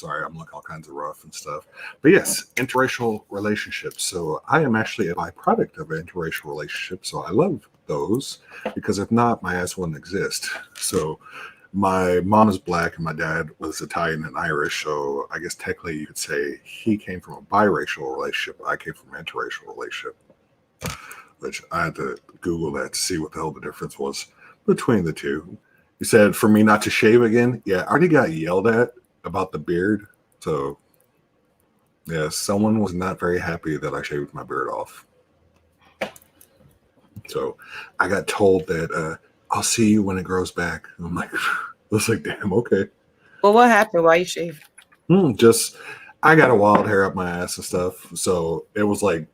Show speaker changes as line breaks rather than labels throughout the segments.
Sorry, I'm looking all kinds of rough and stuff. But yes, interracial relationships. So I am actually a byproduct of an interracial relationship. So I love those because if not, my ass wouldn't exist. So my mom is black and my dad was Italian and Irish. So I guess technically you could say he came from a biracial relationship. I came from an interracial relationship, which I had to Google that to see what the hell the difference was between the two. You said for me not to shave again. Yeah, I already got yelled at about the beard. So yeah, someone was not very happy that I shaved my beard off. So I got told that I'll see you when it grows back. I'm like, I was like, damn, okay.
Well, what happened? Why you shaved?
Just I got a wild hair up my ass and stuff. So it was like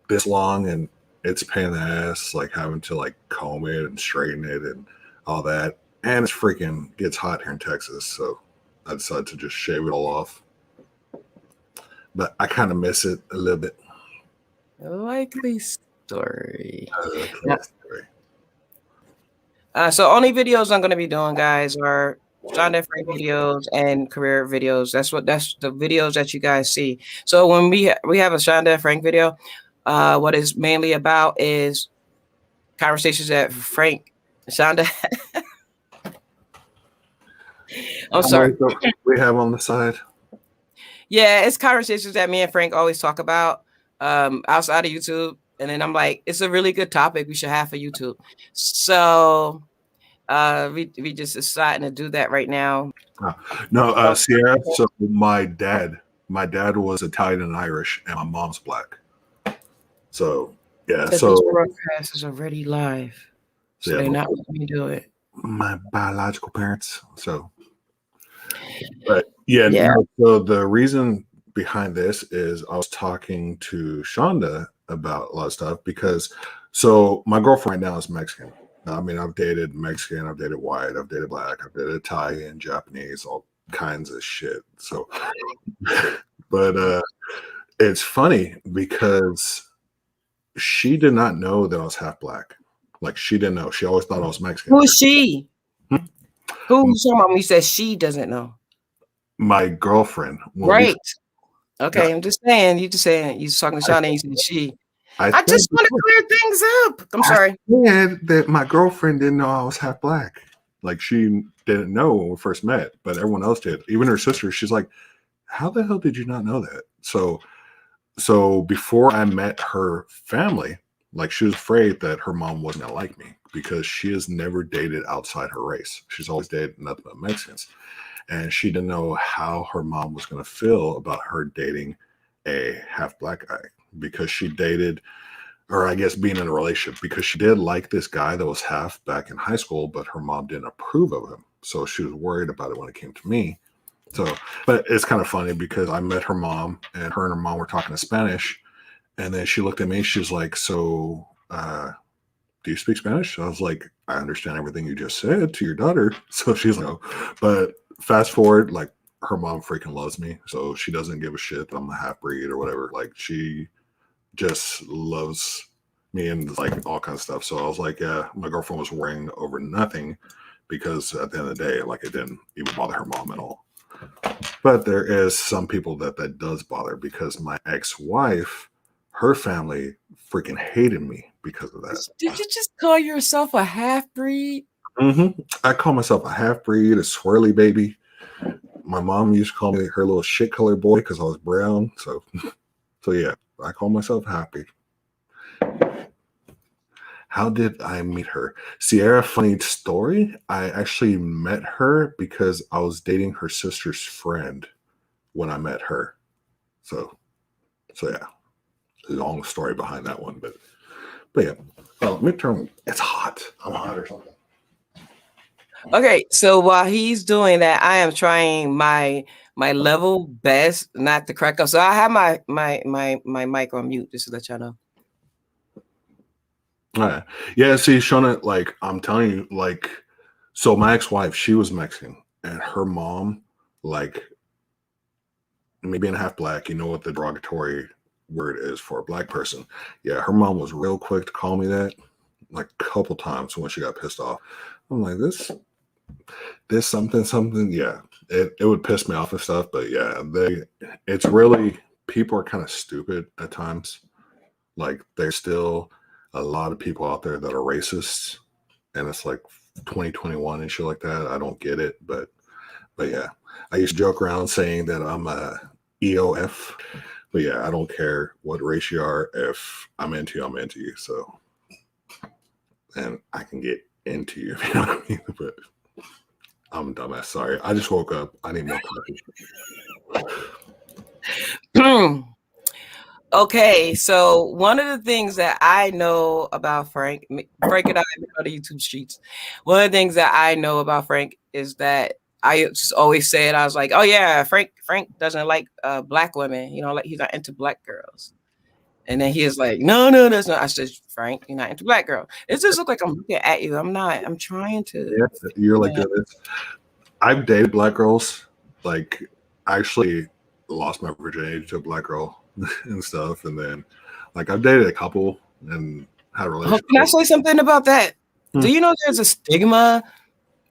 this long and it's a pain in the ass, like having to like comb it and straighten it and all that. And it's freaking gets hot here in Texas. So I decided to just shave it all off. But I kind of miss it a little bit.
Likely story.
Yeah.
So only videos I'm going to be doing, guys, are Shonda Frank videos and career videos. That's the videos that you guys see. So when we have a Shonda Frank video, what it's mainly about is conversations that Frank Shonda. I'm sorry.
We have on the side.
Yeah, it's conversations that me and Frank always talk about outside of YouTube. And then I'm like, it's a really good topic we should have for YouTube. So we just deciding to do that right now.
No, Sierra. So my dad was Italian and Irish, and my mom's black. So yeah. So
this broadcast is already live. So they're not letting me do it.
My biological parents. So, but yeah. No, so the reason behind this is I was talking to Shonda about a lot of stuff because so my girlfriend right now is Mexican. I mean, I've dated Mexican, I've dated white, I've dated black, I've dated Italian, Japanese, all kinds of shit. So, but it's funny because she did not know that I was half black. Like she didn't know. She always thought I was Mexican.
Who is she? Who's talking about when you said she doesn't know?
My girlfriend.
Right. Okay, I'm just saying. You talking to Shonda and you said she. I just want to clear things up. I'm sorry.
Yeah, that my girlfriend didn't know I was half black. Like she didn't know when we first met, but everyone else did. Even her sister, she's like, how the hell did you not know that? So before I met her family, like she was afraid that her mom wasn't gonna like me because she has never dated outside her race. She's always dated nothing but Mexicans. And she didn't know how her mom was going to feel about her dating a half black guy because she dated, or I guess being in a relationship, because she did like this guy that was half back in high school, but her mom didn't approve of him. So she was worried about it when it came to me. So, but it's kind of funny because I met her mom and her mom were talking in Spanish. And then she looked at me, she was like, so, do you speak Spanish? I was like, I understand everything you just said to your daughter. So she's like, oh, but fast forward, like her mom freaking loves me. So she doesn't give a shit that I'm a half breed or whatever. Like she just loves me and like all kinds of stuff. So I was like, yeah, my girlfriend was worrying over nothing because at the end of the day, like it didn't even bother her mom at all. But there is some people that does bother because my ex-wife, her family freaking hated me because of that.
Did you just call yourself a half breed?
Mm-hmm. I call myself a half breed, a swirly baby. My mom used to call me her little shit color boy because I was brown. So yeah, I call myself happy. How did I meet her? Sierra, funny story. I actually met her because I was dating her sister's friend when I met her. So yeah, long story behind that one, but yeah. Well, midterm, it's hot. I'm hot or something.
Okay, so while he's doing that, I am trying my level best not to crack up. So I have my mic on mute just to let y'all know.
All right. Yeah, see, Shona, like I'm telling you, like, so my ex-wife, she was Mexican, and her mom, like, me being half black, you know what the derogatory word is for a black person. Yeah, her mom was real quick to call me that, like a couple times when she got pissed off. I'm like, this something. Yeah, it would piss me off and stuff. But yeah, it's really, people are kind of stupid at times. Like there's still a lot of people out there that are racists, and it's like 2021 and shit like that. I don't get it, but yeah, I used to joke around saying that I'm a EOF, but yeah, I don't care what race you are. If I'm into you, I'm into you. So, and I can get into you, if you know what I mean. But I'm a dumbass. Sorry, I just woke up. I need more coffee.
Okay, so one of the things that I know about Frank and I have been on the YouTube streets. One of the things that I know about Frank is that I just always say it. I was like, oh yeah, Frank doesn't like black women. You know, like he's not into black girls. And then he is like, no, that's not. I said, Frank, you're not into black girl. It just look like I'm looking at you. I'm not. I'm trying to.
Yeah, you're like this. I've dated black girls. Like, I actually lost my virginity to a black girl and stuff, and then like I've dated a couple and had a relationship.
Can I say something about that? Do you know there's a stigma?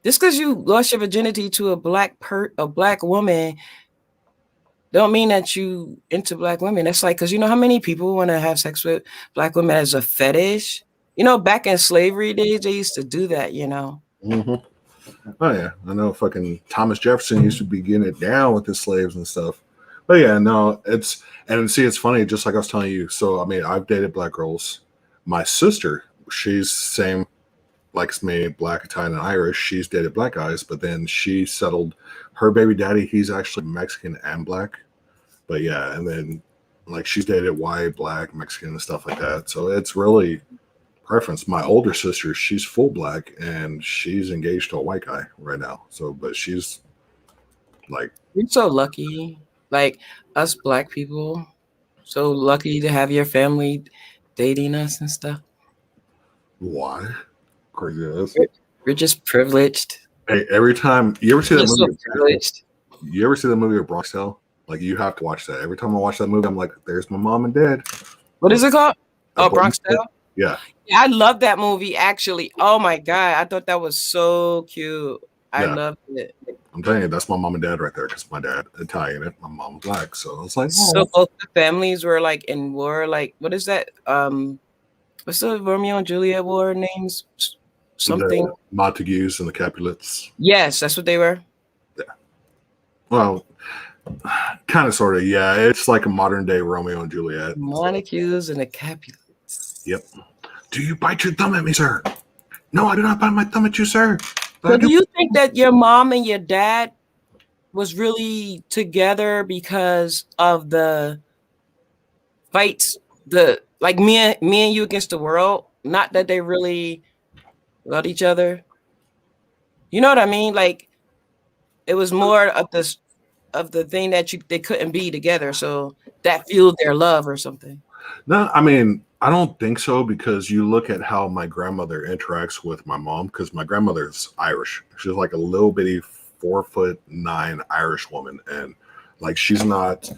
Just because you lost your virginity to a black woman, don't mean that you into black women. That's like, because you know how many people want to have sex with black women as a fetish? You know, back in slavery days, they used to do that, you know.
Mm-hmm. Oh yeah, I know. Fucking Thomas Jefferson used to be getting it down with his slaves and stuff. But yeah, no, it's funny. Just like I was telling you. So I mean, I've dated black girls. My sister, she's same like me, black, Italian, and Irish. She's dated black guys, but then she settled. Her baby daddy, he's actually Mexican and black. But yeah, and then like she's dated white, black, Mexican, and stuff like that. So it's really preference. My older sister, she's full black and she's engaged to a white guy right now. So, but she's like,
you're so lucky. Like us black people, so lucky to have your family dating us and stuff.
Why? Crazy ass.
We're just privileged.
Hey, every time you ever see that movie,
privileged.
You ever see the movie Bronx Tale? Like you have to watch that. Every time I watch that movie, I'm like, "There's my mom and dad."
What is it called? Oh, Bronx Tale.
Yeah.
I love that movie. Actually, oh my god, I thought that was so cute. I loved it.
I'm telling you, that's my mom and dad right there. Because my dad Italian and my mom black. So it's like,
so both the families were like in war. Like, what is that? What's the Romeo and Juliet war names? Something.
The Montagues and the Capulets.
Yes, that's what they were.
Yeah. Well, kind of, sort of. Yeah, it's like a modern day Romeo and Juliet.
Montagues and the Capulets.
Yep. Do you bite your thumb at me, sir? No, I do not bite my thumb at you, sir.
So do you think that your mom and your dad was really together because of the fights, like me and you against the world? Not that they really loved each other. You know what I mean? Like it was more of the thing that they couldn't be together, so that fueled their love or something.
No, I mean, I don't think so, because you look at how my grandmother interacts with my mom, because my grandmother's Irish. She's like a little bitty 4'9" Irish woman, and like she's not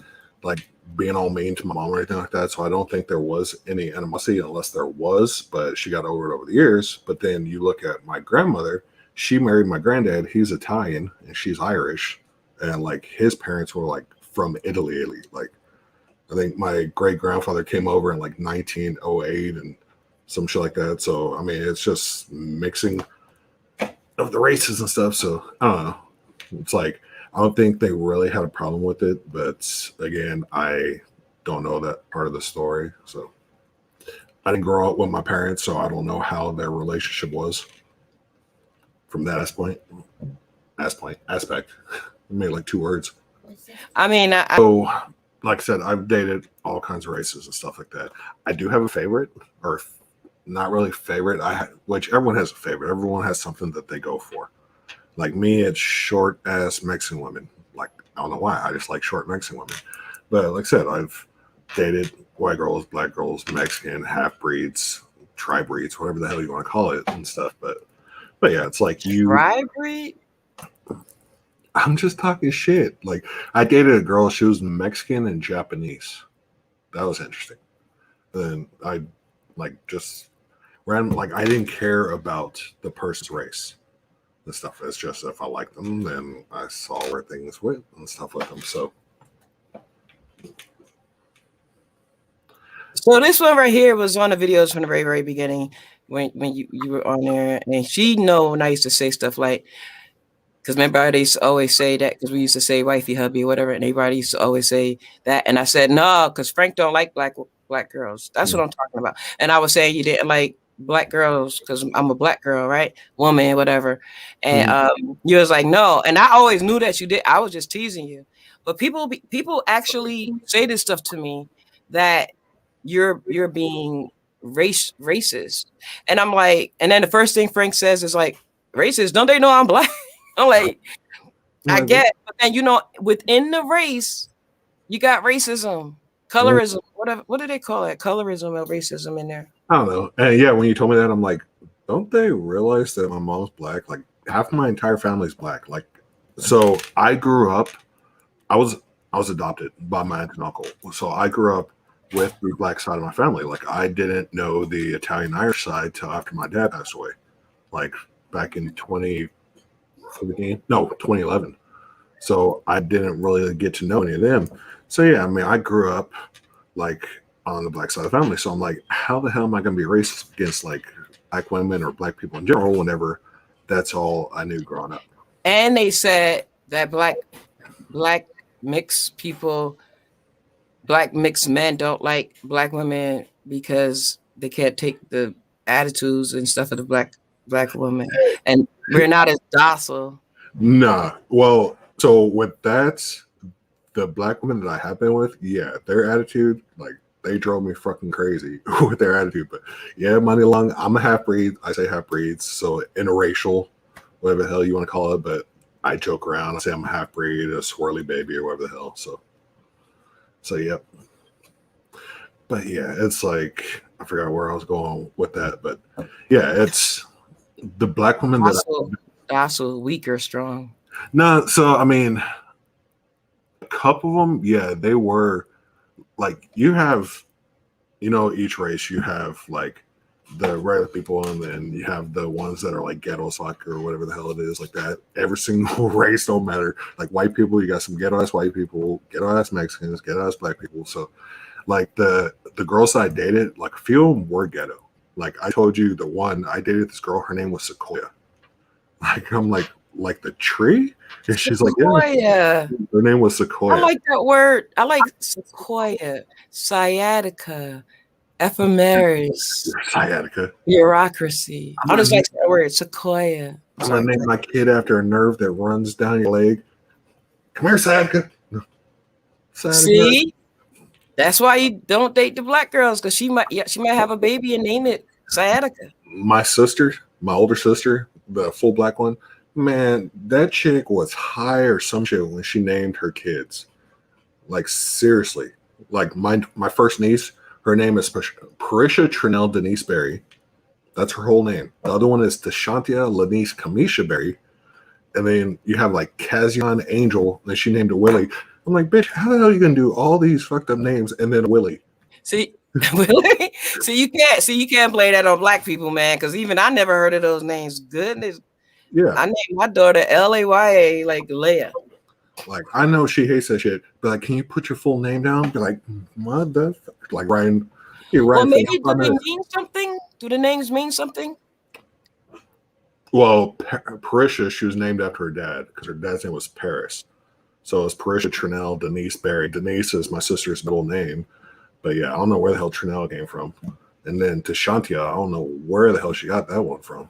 like being all mean to my mom or anything like that. So I don't think there was any animosity, unless there was, but she got over it over the years. But then you look at my grandmother, she married my granddad, he's Italian and she's Irish, and like his parents were like from Italy. Like I think my great grandfather came over in like 1908 and some shit like that. So I mean, it's just mixing of the races and stuff. So I don't know. It's like, I don't think they really had a problem with it, but again, I don't know that part of the story. So I didn't grow up with my parents, so I don't know how their relationship was from that aspect. I made like 2 words.
I mean,
so like I said, I've dated all kinds of races and stuff like that. I do have a favorite, or not really favorite. Which everyone has a favorite. Everyone has something that they go for. Like me, it's short ass Mexican women. Like, I don't know why. I just like short Mexican women. But like I said, I've dated white girls, black girls, Mexican, half breeds, tri breeds, whatever the hell you want to call it and stuff. But yeah, it's like you.
Tri breed?
I'm just talking shit. Like, I dated a girl, she was Mexican and Japanese. That was interesting. Then I like just ran, like, I didn't care about the person's race. and stuff. It's just if I like them, then I saw where things went and stuff with them. So
this one right here was on the videos from the very, very beginning when you were on there, and she know when I used to say stuff like, because remember they used to always say that because we used to say wifey, hubby, whatever, and everybody used to always say that, and I said no, because Frank don't like black girls. That's what I'm talking about. And I was saying you didn't like black girls because I'm a black girl, right? Woman, whatever. And you was like no, and I always knew that you did. I was just teasing you, but people actually say this stuff to me that you're being racist, and I'm like, and then the first thing Frank says is like, racist? Don't they know I'm black? I'm like, I get, but then within the race, you got racism, colorism, whatever. What do they call it? Colorism or racism in there?
I don't know. And yeah, when you told me that, I'm like, don't they realize that my mom's black? Like half my entire family's black. Like, so I grew up. I was adopted by my aunt and uncle. So I grew up with the black side of my family. Like I didn't know the Italian Irish side till after my dad passed away. Like back in 2011. So I didn't really get to know any of them. So yeah, I mean, I grew up like on the black side of the family. So I'm like, how the hell am I going to be racist against like black women or black people in general whenever that's all I knew growing up?
And they said that black mixed people, black mixed men don't like black women because they can't take the attitudes and stuff of the black woman, and we're not as docile.
Nah. Well, so with that, the black women that I have been with, yeah, their attitude, like they drove me fucking crazy with their attitude. But yeah, money long, I'm a half breed. I say half breeds, so interracial, whatever the hell you want to call it. But I joke around. I say I'm a half breed, a swirly baby, or whatever the hell. So yep. But yeah, it's like I forgot where I was going with that. But yeah, it's the black women
docile, weak or strong.
No, so I mean, a couple of them, yeah, they were like you have, each race you have like the regular people, and then you have the ones that are like ghetto soccer or whatever the hell it is, like that. Every single race don't matter. Like white people, you got some ghetto ass white people, ghetto ass Mexicans, ghetto ass black people. So like the girls I dated, like a few of them were ghetto. Like I told you, the one I dated, this girl, her name was Sequoia. Like I'm like the tree, and she's
Sequoia.
like, yeah, her name was Sequoia.
I like that word. I like Sequoia, sciatica, ephemeris,
sciatica,
bureaucracy. I just like that word, Sequoia.
I'm gonna name my kid after a nerve that runs down your leg. Come here, sciatica.
See, that's why you don't date the black girls, because she might have a baby and name it sciatica.
My sister, my older sister, the full black one, man, that chick was high or some shit when she named her kids. Like seriously, like my first niece, her name is Parisha Trinell Denise Berry. That's her whole name. The other one is Deshantia Lanice Kamisha Berry. And then you have like Kazion Angel, and she named it Willie. I'm like, bitch, how the hell are you gonna do all these fucked up names and then Willie?
See, Willie? you can't play that on black people, man, because even I never heard of those names. Goodness.
Yeah.
I named my daughter Laya, like Leia.
Like I know she hates that shit, but like, can you put your full name down? Be like, what the fuck? Like Ryan.
Well, maybe do they mean something? Do the names mean something?
Well, Parisha, she was named after her dad because her dad's name was Paris. So it's Parisha Trinell Denise Berry. Denise is my sister's middle name. But yeah, I don't know where the hell Trinell came from. And then Tashantia, I don't know where the hell she got that one from.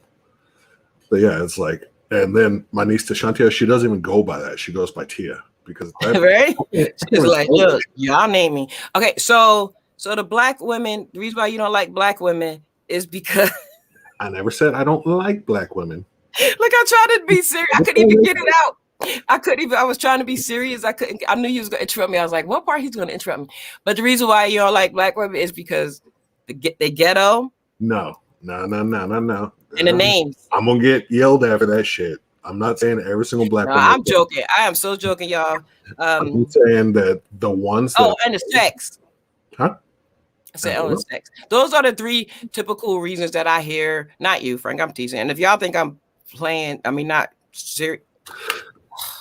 But yeah, it's like, and then my niece Tashantia, she doesn't even go by that. She goes by Tia. Because
right? She's like, look, y'all name me. Okay, so the black women, the reason why you don't like black women is because
I never said I don't like black women.
Look, I tried to be serious. I couldn't even get it out. I was trying to be serious. I knew you was gonna interrupt me. I was like, what part he's gonna interrupt me? But the reason why you don't like black women is because they ghetto.
No.
And the names.
I'm gonna get yelled at for that shit. I'm not saying every single black woman.
I'm joking. I am so joking, y'all.
I'm saying that the ones that
and the sex.
Huh?
I said, the sex. Those are the three typical reasons that I hear. Not you, Frank. I'm teasing. And if y'all think I'm playing. I mean, not serious.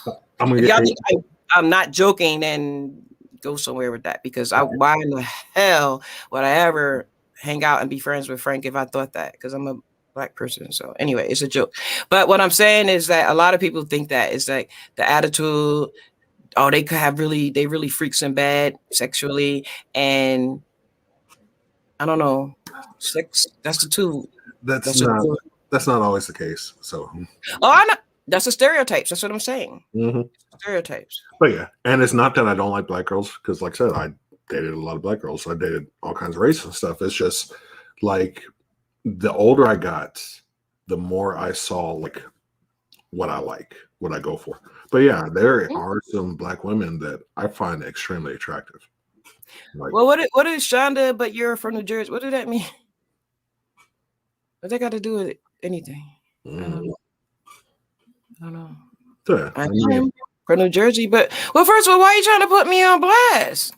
I'm gonna
If y'all
get.
think I'm not joking, then go somewhere with that, because why in the hell would I ever hang out and be friends with Frank if I thought that? Because I'm a black person. So anyway, it's a joke. But what I'm saying is that a lot of people think that it's like the attitude. Oh, they could have they really freaks in bed sexually, and I don't know, sex. That's the two.
That's
That's a
not.
two.
That's not always the case. So.
Oh, I know. That's the stereotypes. That's what I'm saying.
Mm-hmm.
Stereotypes.
But yeah, and it's not that I don't like black girls, because like I said, I dated a lot of black girls. I dated all kinds of races and stuff. It's just like the older I got, the more I saw like what I like, what I go for. But yeah, there are some black women that I find extremely attractive. Like,
well, what is Shonda? But you're from New Jersey. What does that mean? What that got to do with anything? I don't know.
So yeah,
I am from New Jersey, but well, first of all, why are you trying to put me on blast?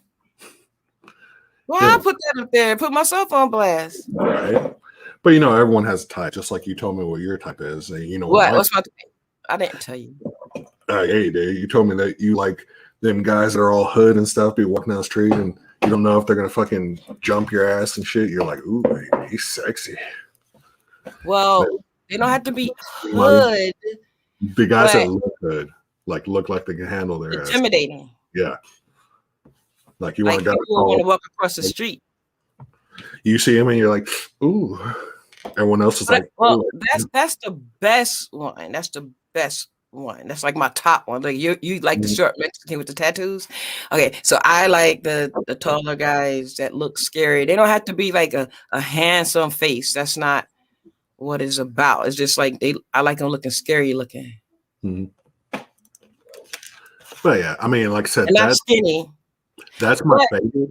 Why I put that up there? Put myself on blast.
Right. But you know, everyone has a type, just like you told me what your type is. And you know
what? What's my type? I didn't tell you.
Hey, dude, you told me that you like them guys that are all hood and stuff, be walking down the street and you don't know if they're gonna fucking jump your ass and shit. You're like, ooh, baby, he's sexy.
Well, they don't have to be hood.
The guys that look good, like look like they can handle their
intimidating.
Ass. Yeah. Like you want to
walk across the street.
You see him and you're like, ooh. Everyone else is like,
well, that's the best one. That's the best one. That's like my top one. Like you like the short Mexican with the tattoos. Okay, so I like the taller guys that look scary. They don't have to be like a handsome face. That's not what it's about. It's just like I like them looking scary looking.
Mm-hmm. But yeah, I mean, like I said,
and not skinny.
That's my favorite.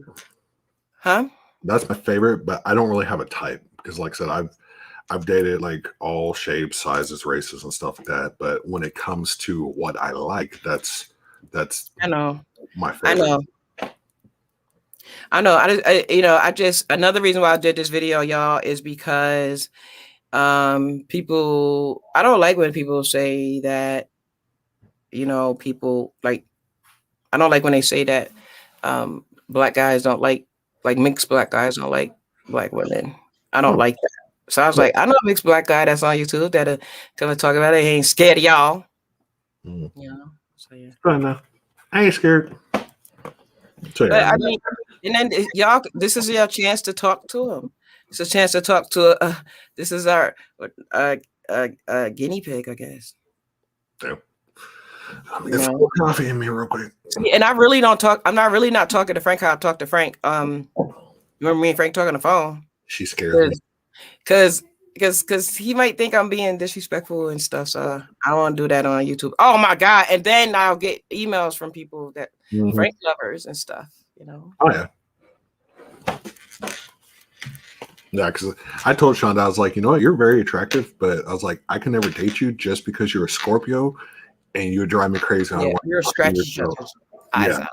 Huh?
That's my favorite, but I don't really have a type because, like I said, I've dated like all shapes, sizes, races, and stuff like that. But when it comes to what I like, that's
I know
my favorite.
I know. I just another reason why I did this video, y'all, is because people. I don't like when people say that. People like. I don't like when they say that black guys don't like mixed black guys don't like black women. I don't like that. So I was like, I know a mixed black guy that's on YouTube that'll come and talk about it. He ain't scared of y'all.
You
know. So yeah.
I ain't scared.
So, yeah. But I mean, and then y'all, this is your chance to talk to him. It's a chance to talk to. This is our guinea pig, I guess.
Yeah. It's coffee in me real quick.
And I really don't talk. I'm not really not talking to Frank how I talk to Frank. You remember me and Frank talking on the phone?
She scares me.
Because he might think I'm being disrespectful and stuff. So I don't want to do that on YouTube. Oh my God. And then I'll get emails from people that Frank lovers and stuff,
Oh yeah. Yeah, because I told Shonda, I was like, you know what, you're very attractive, but I was like, I can never date you just because you're a Scorpio and you would drive me crazy.
Yeah, you're scratching eyes out.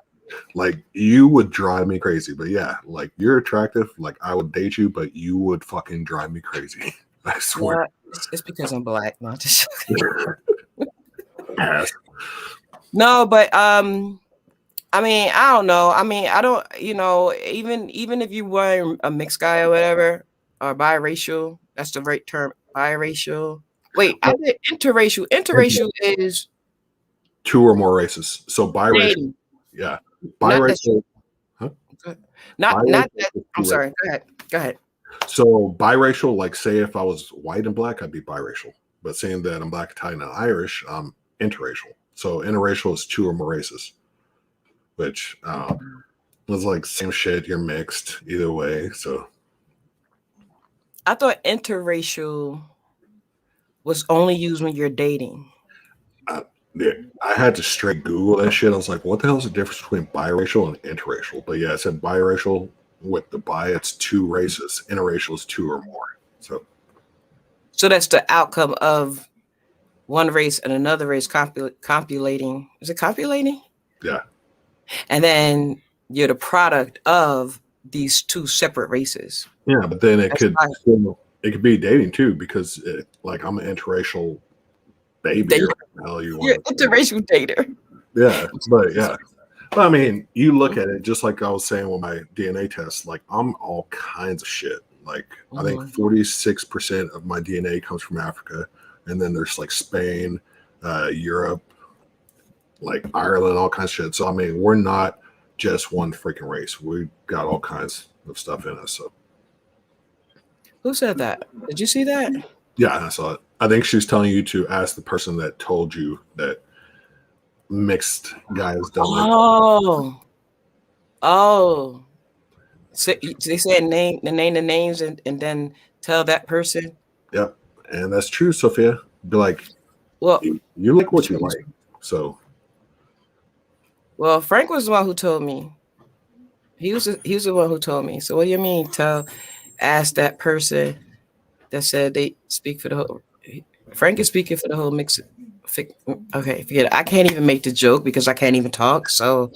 Like you would drive me crazy, but yeah, like you're attractive. Like I would date you, but you would fucking drive me crazy. I swear.
Yeah, it's because I'm black, not just.
No,
but I mean, I don't know. I mean, I don't. Even if you were a mixed guy or whatever, or biracial, that's the right term. Biracial. Wait, I did interracial. Interracial is
two or more races. So biracial. Yeah. Biracial.
Not that. I'm sorry. Go ahead.
So biracial, like say if I was white and black, I'd be biracial. But saying that I'm black, Italian, and Irish, I'm interracial. So interracial is two or more races, which was like same shit. You're mixed either way. So
I thought interracial was only used when you're dating.
Yeah, I had to straight Google that shit. I was like, what the hell is the difference between biracial and interracial? But yeah, it said biracial with the bi, it's two races. Interracial is two or more. So
that's the outcome of one race and another race copulating. Is it copulating?
Yeah.
And then you're the product of these two separate races.
Yeah, but then it could be dating too, because like I'm an interracial baby or what the hell you
You're
want.
interracial dater.
Yeah, but yeah. But I mean, you look at it just like I was saying with my DNA test. Like I'm all kinds of shit. Like I think 46% of my DNA comes from Africa, and then there's like Spain, Europe, like Ireland, all kinds of shit. So I mean, we're not just one freaking race. We got all kinds of stuff in us. So
Who said that? Did you see that?
yeah, I saw it. I think she's telling you to ask the person that told you that mixed guys don't like.
Oh. So they said name the names and then tell that person.
Yep, and that's true, Sophia. Be like,
Well,
you like what you like. So
well, Frank was the one who told me. He was the one who told me. So what do you mean? Ask that person that said they speak for the whole. Frank is speaking for the whole mix. Okay, forget it. I can't even make the joke because I can't even talk. So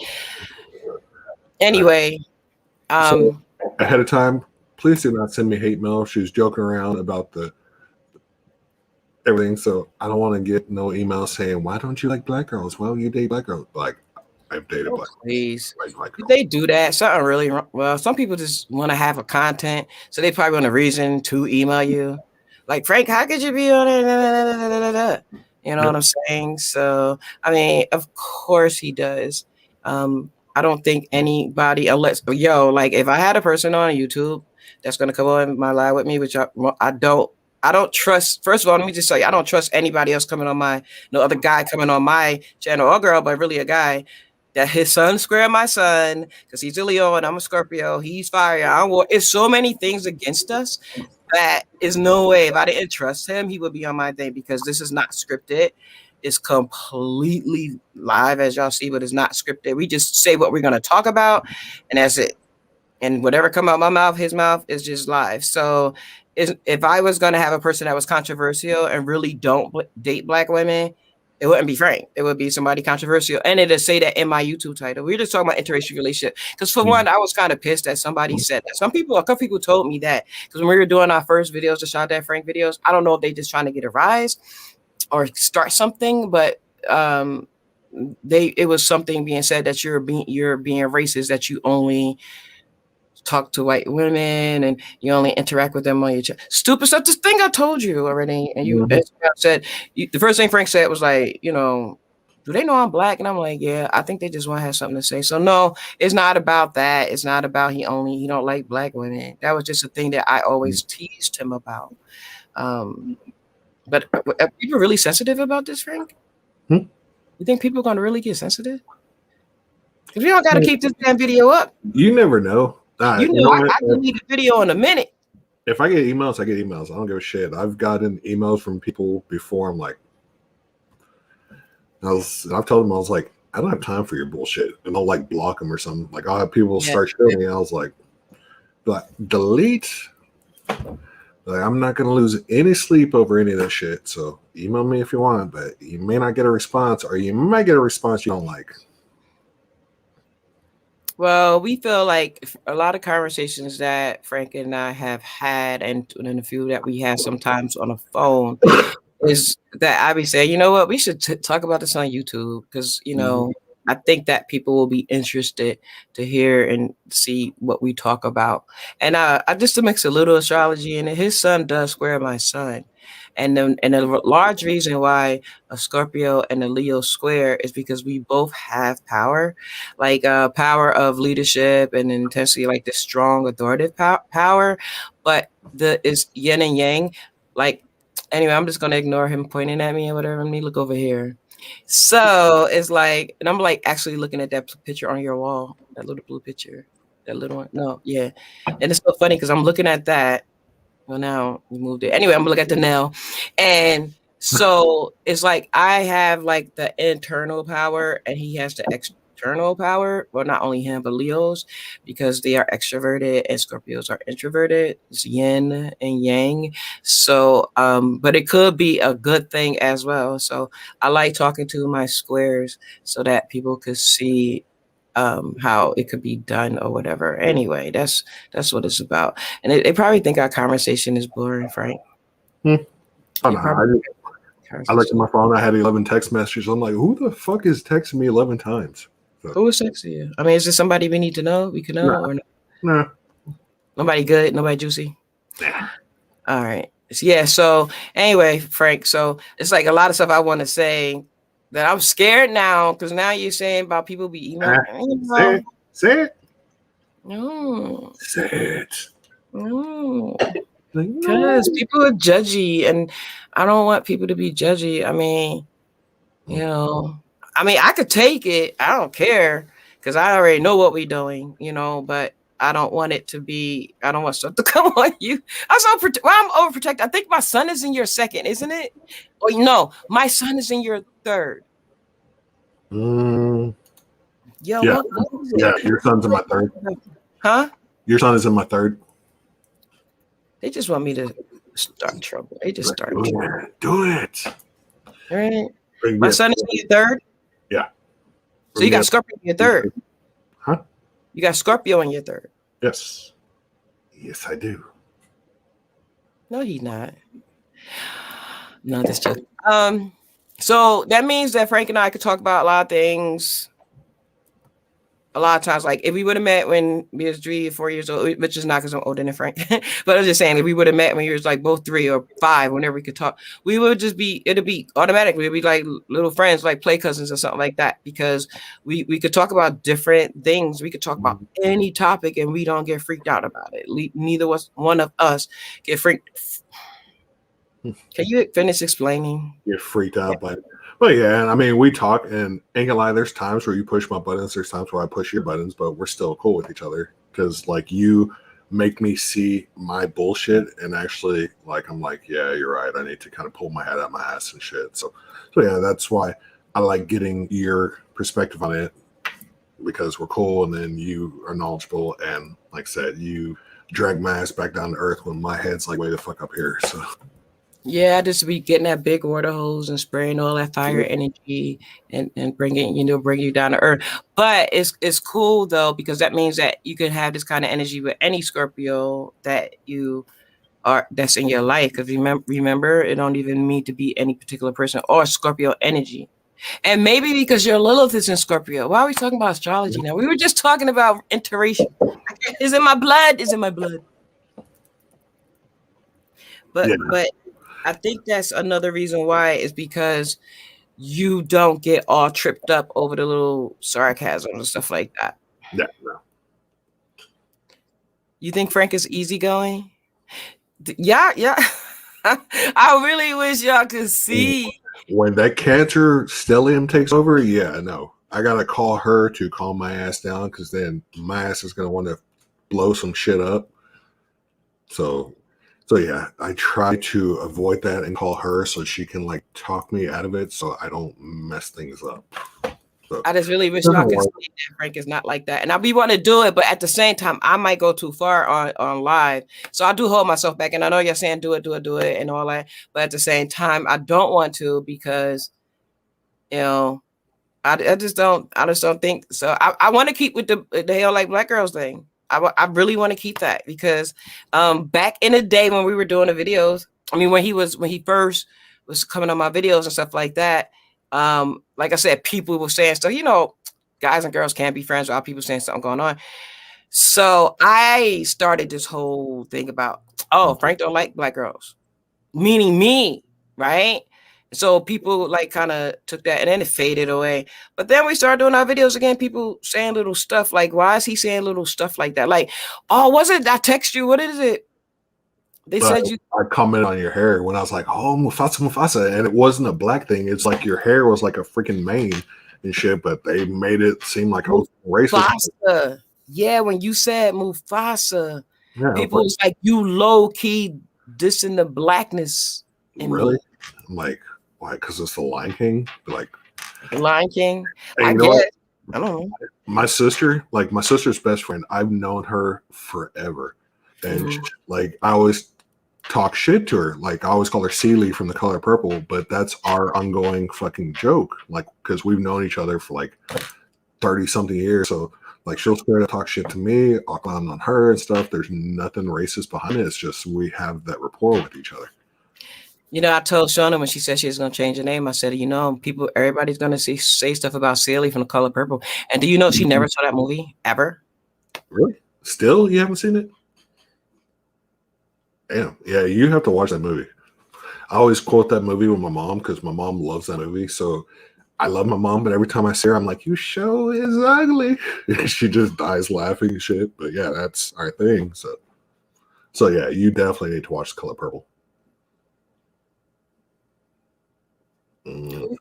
anyway,
so ahead of time, please do not send me hate mail. She was joking around about the everything, so I don't want to get no email saying, "Why don't you like black girls?" Well, you date black girls. Like I've dated black.
Please.
Black
If
girls.
they do that, something really wrong. Well, some people just want to have a content, so they probably want a reason to email you. Like Frank, how could you be on it? You know what I'm saying? So, I mean, of course he does. I don't think anybody, unless like if I had a person on YouTube that's gonna come on my live with me, which I don't trust. First of all, let me just say I don't trust anybody else coming on no other guy coming on my channel or girl, but really a guy. That his son square my son because he's a Leo and I'm a Scorpio. He's fire. It's so many things against us that is no way. If I didn't trust him, he would be on my thing because this is not scripted. It's completely live, as y'all see, but it's not scripted. We just say what we're going to talk about, and that's it. And whatever come out my mouth, his mouth is just live. So if I was going to have a person that was controversial and really don't date black women, it wouldn't be Frank. It would be somebody controversial. And it'll say that in my YouTube title. We're just talking about interracial relationship. Because for one, I was kind of pissed that somebody said that. A couple people told me that. Because when we were doing our first videos, the Shot That Frank videos, I don't know if they just trying to get a rise or start something, but it was something being said that you're being racist, that you only talk to white women and you only interact with them on your stupid stuff. This thing I told you already, and you said the first thing Frank said was like, do they know I'm black? And I'm like, yeah, I think they just want to have something to say. So no, it's not about that. It's not about he don't like black women. That was just a thing that I always teased him about. But are people really sensitive about this, Frank? You think people are going to really get sensitive? Because we don't got to keep this damn video up.
You never know.
I need a video in a minute.
If I get emails, I get emails. I don't give a shit. I've gotten emails from people before. I'm like, I've told them, I was like, I don't have time for your bullshit, and I'll like block them or something. Like I'll have people start showing me. I was like, delete. Like I'm not gonna lose any sleep over any of that shit. So email me if you want, but you may not get a response, or you might get a response you don't like.
Well, we feel like a lot of conversations that Frank and I have had, and a few that we have sometimes on the phone, is that I be saying, you know what, we should talk about this on YouTube because, I think that people will be interested to hear and see what we talk about. And I just to mix a little astrology in it. His son does square my son. And a large reason why a Scorpio and a Leo square is because we both have power, like power of leadership and intensity, like the strong authoritative power. But is yin and yang. Like anyway, I'm just gonna ignore him pointing at me or whatever. Let me look over here. So it's like, and I'm like actually looking at that picture on your wall, that little blue picture, that little one. No, yeah, and it's so funny because I'm looking at that. Well, now you moved it. Anyway, I'm gonna look at the nail. And so it's like I have like the internal power and he has the external power. Well, not only him, but Leos, because they are extroverted and Scorpios are introverted. It's yin and yang. So, but it could be a good thing as well. So I like talking to my squares so that people could see how it could be done or whatever. Anyway, that's what it's about. And they probably think our conversation is boring, Frank.
I don't know. I looked at my phone. I had 11 text messages. I'm like, who the fuck is texting me 11 times? So,
who is texting you? I mean, is this somebody we need to know? We can know or no?
nah.
Nobody good? Nobody juicy?
Nah.
All right. Yeah. So anyway, Frank. So it's like a lot of stuff I want to say that I'm scared now because now you're saying about people be emailing.
Say it. Say it.
No.
Say it.
No.
Like,
Because people are judgy, and I don't want people to be judgy. I mean, you know, I could take it. I don't care because I already know what we're doing, but I don't want it to be, I don't want stuff to come on you. I'm overprotected. I think my son is in your second, isn't it? Oh, no, my son is in your third.
Yo,
yeah. What is it?
Yeah, your son's in my third.
Huh?
Your son is in my third.
They just want me to start trouble. They just start trouble.
Do it.
All right. My son is in your third?
Yeah.
So you got Scorpio in your third?
Huh?
You got Scorpio in your third?
Yes. Yes, I do.
No, he's not. No, that's just so that means that Frank and I could talk about a lot of things. A lot of times, like if we would have met when we was 3 or 4 years old, which is not because I'm older than Frank, but I'm just saying if we would have met when we was like both 3 or 5, whenever we could talk, we would just be, it'd be automatically, we'd be like little friends, like play cousins or something like that, because we could talk about different things. We could talk about any topic and we don't get freaked out about it. Neither one of us get freaked. Can you finish explaining?
Get freaked out by it. But yeah, I mean, we talk, and ain't gonna lie, there's times where you push my buttons, there's times where I push your buttons, but we're still cool with each other because, like, you make me see my bullshit, and actually, like, I'm like, yeah, you're right. I need to kind of pull my head out my ass and shit. So yeah, that's why I like getting your perspective on it, because we're cool, and then you are knowledgeable, and like I said, you drag my ass back down to earth when my head's like way the fuck up here. So.
Yeah, I just be getting that big water hose and spraying all that fire energy and bringing you down to earth. But it's cool though, because that means that you can have this kind of energy with any Scorpio that's in your life. Because remember, it don't even mean to be any particular person or Scorpio energy. And maybe because your Lilith is in Scorpio. Why are we talking about astrology now? We were just talking about interracial. It's in my blood. It's in my blood. But I think that's another reason why, is because you don't get all tripped up over the little sarcasm and stuff like that.
Yeah, no.
You think Frank is easygoing? Yeah. I really wish y'all could see.
When that Cancer stellium takes over, yeah, no. I gotta call her to calm my ass down, because then my ass is gonna want to blow some shit up. So yeah, I try to avoid that and call her so she can like talk me out of it so I don't mess things up. So,
I just really wish y'all could see that Frank is not like that. And I be wanting to do it, but at the same time, I might go too far on live. So I do hold myself back. And I know you're saying do it and all that. But at the same time, I don't want to, because, I just don't think so. I want to keep with the Hell Like Black Girls thing. I really want to keep that, because back in the day when we were doing the videos, I mean, when he first was coming on my videos and stuff like that, like I said, people were saying stuff, guys and girls can't be friends without people saying something going on. So I started this whole thing about, Frank don't like black girls, meaning me, right? So people like kind of took that, and then it faded away. But then we started doing our videos again. People saying little stuff like, why is he saying little stuff like that? Like, was it? I text you. What is it? They said you.
I commented on your hair when I was like, oh, Mufasa. And it wasn't a black thing. It's like your hair was like a freaking mane and shit, but they made it seem like I was racist.
Mufasa. Yeah, when you said Mufasa, people was like, you low key dissing the blackness in
really?
me.
I'm like, why? Because it's the Lion King? Like,
the Lion King? I guess. I don't know.
My sister's best friend, I've known her forever. And like, I always talk shit to her. Like, I always call her Celie from The Color Purple, but that's our ongoing fucking joke. Like, because we've known each other for like 30 something years. So like, she'll scared to talk shit to me, I'll clown on her and stuff. There's nothing racist behind it. It's just we have that rapport with each other.
You know, I told Shauna when she said she was going to change her name, I said, you know, everybody's going to say stuff about Celie from The Color Purple. And do you know she never saw that movie ever?
Really? Still, you haven't seen it? Damn. Yeah, you have to watch that movie. I always quote that movie with my mom because my mom loves that movie. So I love my mom, but every time I see her, I'm like, "You show is ugly." She just dies laughing and shit. But yeah, that's our thing. So yeah, you definitely need to watch The Color Purple. Mm.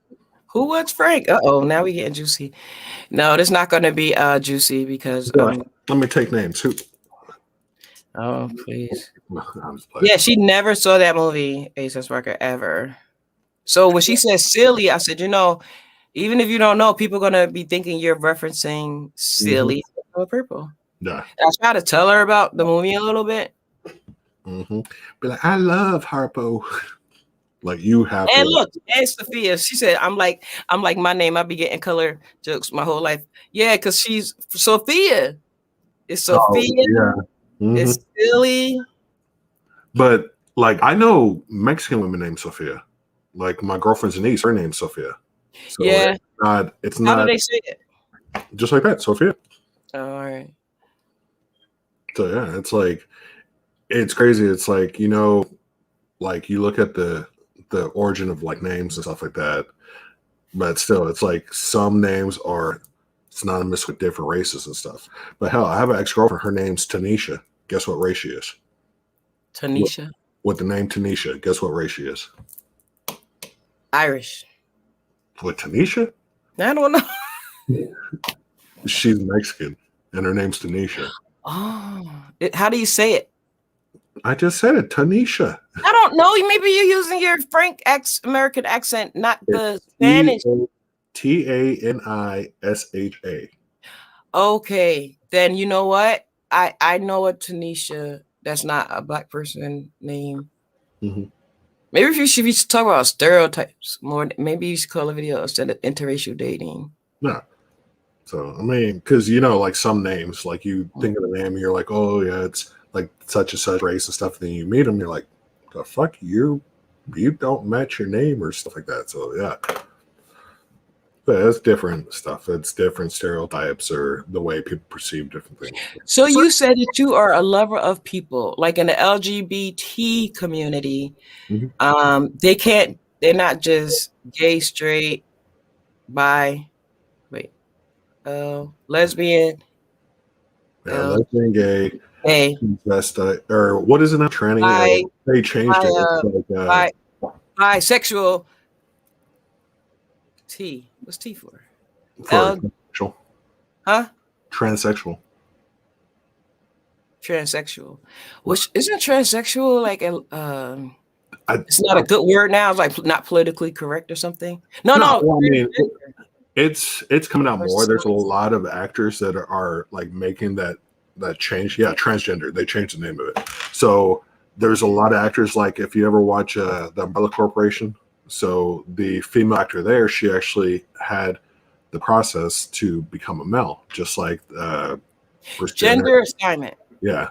Who was Frank? Uh-oh, now we getting juicy. No, it's not going to be juicy because
Let me take names. Who?
oh, please.
I'm just playing.
Yeah, she never saw that movie, A$AP Rocker, ever. So when she said silly, I said, you know, even if you don't know, people are going to be thinking you're referencing Silly or Purple.
Yeah.
I tried to tell her about the movie a little bit.
Be like, I love Harpo. Like you have
And
to.
look, and Sophia, she said, I'm like my name. I be getting color jokes my whole life. Yeah, because she's Sophia. It's Sophia.
Yeah.
It's Silly.
But like I know Mexican women named Sophia. Like my girlfriend's niece, her name's Sophia. So
Yeah.
it's
How
not
do they say it?
just like that, Sophia.
Oh, all right.
So yeah, it's like it's crazy. It's like, you know, like you look at the origin of like names and stuff like that, but still it's like some names are synonymous with different races and stuff. But hell, I have an ex-girlfriend, her name's Tanisha. Guess what race she is?
Tanisha.
With the name Tanisha, guess what race she is?
Irish.
With Tanisha?
I don't know.
She's Mexican and her name's Tanisha.
Oh, how do you say it?
I just said it, Tanisha.
I don't know. Maybe you're using your Frank American accent, not the Spanish.
Tanisha.
Okay, then you know what? I know a Tanisha. That's not a black person name. Maybe if you should talk about stereotypes more, maybe you should call a video instead of interracial dating.
No. So I mean, because you know, like some names, like you think of the name, and you're like, oh yeah, it's like such and such race and stuff. And then you meet them, you're like, the fuck, you don't match your name or stuff like that. So yeah, but it's different stuff. It's different stereotypes or the way people perceive different things.
So you said that you are a lover of people, like in the LGBT community. They're not just gay, straight, bi, lesbian.
Lesbian, gay,
Hey,
or what is it now? Tranny? They changed it. It's like,
bisexual. T. What's T for?
transsexual.
Huh?
Transsexual.
Transsexual. Which isn't transsexual like it's not a good word now. It's like not politically correct or something. No.
Well, I mean, it's coming out more. There's a lot of actors that are like making that change. Yeah, transgender. They changed the name of it. So there's a lot of actors. Like if you ever watch the Umbrella Corporation, so the female actor there, she actually had the process to become a male, just like
gender assignment.
Yeah,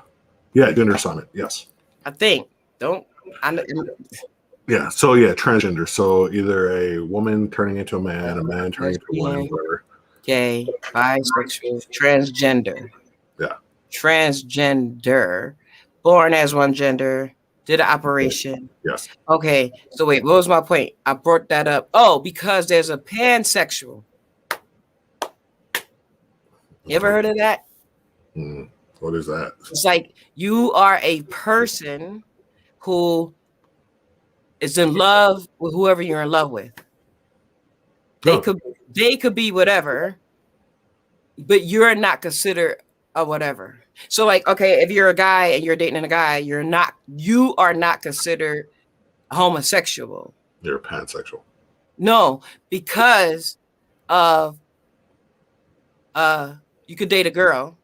gender assignment. Yes,
I think.
Yeah, so yeah, transgender. So either a woman turning into a man turning into a woman, whatever.
Gay, bisexual, transgender.
Yeah.
Transgender. Born as one gender. Did an operation.
Yes.
Okay, so wait, what was my point? I brought that up. Oh, because there's a pansexual. You ever heard of that?
What is that?
It's like you are a person who is in love with whoever you're in love with. They could be whatever, but you're not considered a whatever. So like, okay, if you're a guy and you're dating a guy, you are not considered homosexual.
You're pansexual.
No, because of you could date a girl.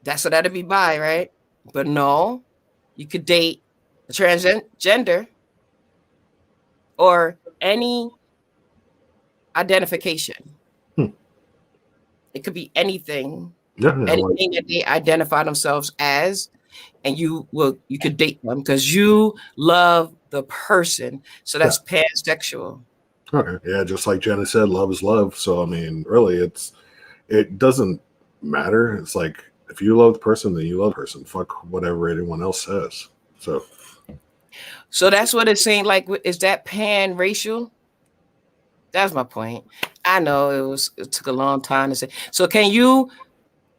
That'd be bi, right? But no, you could date a transgender or any identification. It could be anything.
Yeah,
anything that they identify themselves as. and you could date them because you love the person. So that's pansexual.
Okay. Yeah, just like Jenna said, love is love. So I mean, really, it doesn't matter. It's like if you love the person, then you love the person. Fuck whatever anyone else says.
So that's what it seemed like. Is that pan-racial? That's my point. I know it took a long time to say. So can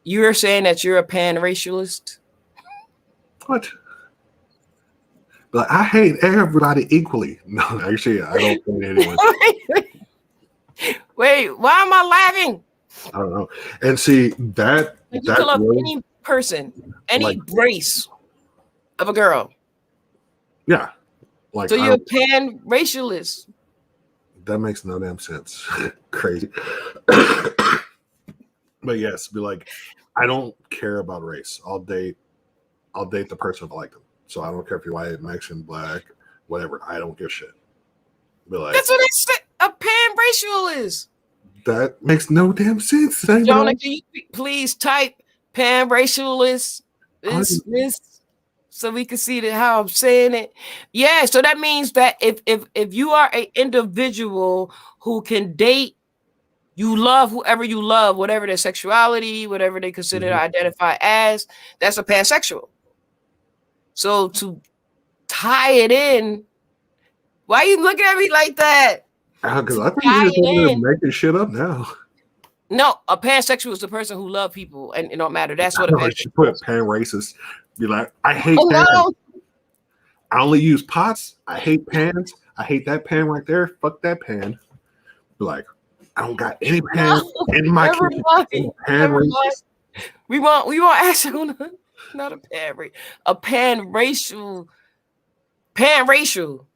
you're saying that you're a pan-racialist?
What? But I hate everybody equally. No, actually, I don't hate anyone.
Wait, why am I laughing?
I don't know. And see that
Like you can love
really,
any person, any
like,
race of a girl.
yeah, like
So you're a pan-racialist.
that makes no damn sense. Crazy. But yes, be like, I don't care about race. I'll date the person if I like them. So I don't care if you're white, Mexican, black, whatever. I don't give a shit. Be like,
That's what a pan-racial is.
that makes no damn sense.
Jonah, can you please type pan-racialist this so we can see how I'm saying it? Yeah, so that means that if you are an individual who can date, you love whoever you love, whatever their sexuality, whatever they consider identify as, that's a pansexual. So to tie it in, why are you looking at me like that?
Because I think you're just over there making shit up now.
No, a pansexual is the person who loves people, and it don't matter. That's what a pansexual
She put pan racist. Be like, I hate
pans.
No. I only use pots. I hate pans. I hate that pan right there. Fuck that pan. Be like, I don't got any pan in my kitchen. Pan racist.
We want actual, not a pan race, a pan-racial. Pan-racial.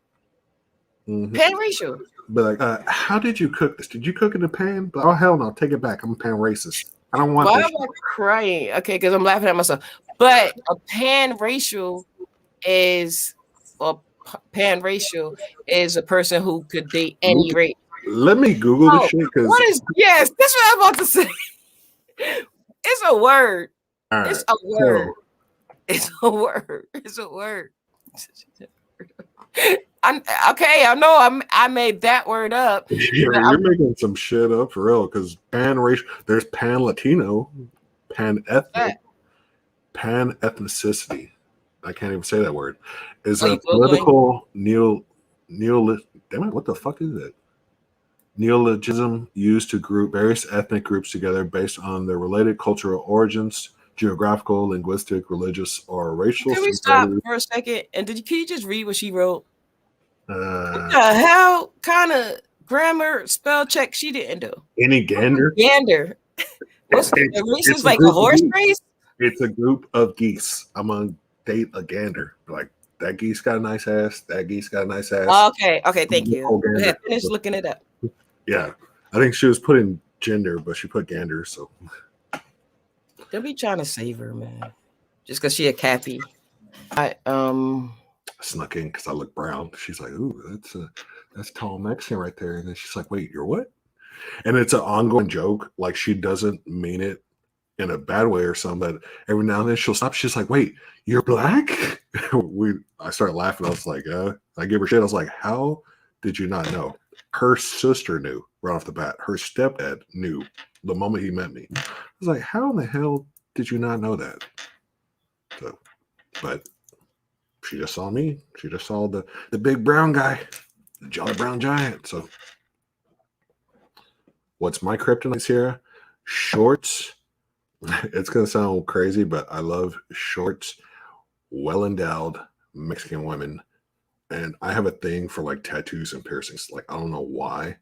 Pan-racial.
But like, how did you cook this? Did you cook in a pan? But, oh hell no, take it back. I'm a pan racist. I don't want.
Why am I crying? Okay, because I'm laughing at myself. But a pan-racial is a person who could date any race.
Let me Google this shit because
what is yes, that's what I'm about to say. It's a word. Right, it's a word. So, it's a word. It's a word. I know I made that word up.
You're making some shit up for real because pan-racial, there's pan-Latino, pan-ethnic, pan-ethnicity. I can't even say that word. Is a political damn it, what the fuck is it? Neologism used to group various ethnic groups together based on their related cultural origins, geographical, linguistic, religious, or racial.
Can we stop for a second? And can you just read what she wrote? What the hell kind of grammar spell check she didn't do?
Any gander?
Gander. What's the race is like a horse race?
It's a group of geese. I'm gonna date a gander. Like that geese got a nice ass. That geese got a nice ass.
Okay, thank you. Finish looking it up.
Yeah, I think she was putting gender, but she put gander. So
they'll be trying to save her, man, just because she a cappy. I
snuck in because I look brown. She's like, "Ooh, that's tall Mexican right there," and then she's like, "Wait, you're what?" And it's an ongoing joke. Like she doesn't mean it in a bad way or something, but every now and then she'll stop. She's like, "Wait, you're black?" I started laughing. I was like, I gave her shit. I was like, "How did you not know?" Her sister knew right off the bat. Her stepdad knew the moment he met me. I was like, "How in the hell did you not know that?" So, but she just saw me. She just saw the big brown guy, the jolly brown giant. So, what's my kryptonite, Sierra? Shorts. It's gonna sound crazy, but I love shorts, well-endowed Mexican women. And I have a thing for like tattoos and piercings. Like, I don't know why,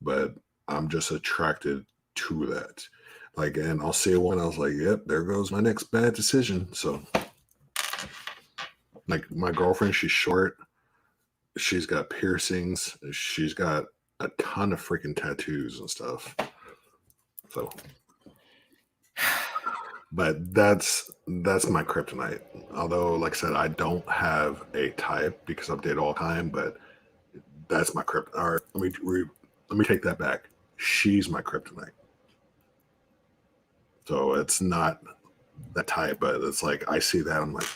but I'm just attracted to that. Like, and I'll see one, I was like, yep, there goes my next bad decision. So, like, my girlfriend, she's short. She's got piercings. She's got a ton of freaking tattoos and stuff. So, but that's my kryptonite. Although, like I said, I don't have a type because I've dated all the time, but that's my kryptonite. All right, let me take that back. She's my kryptonite. So it's not that type, but it's like I see that, I'm like,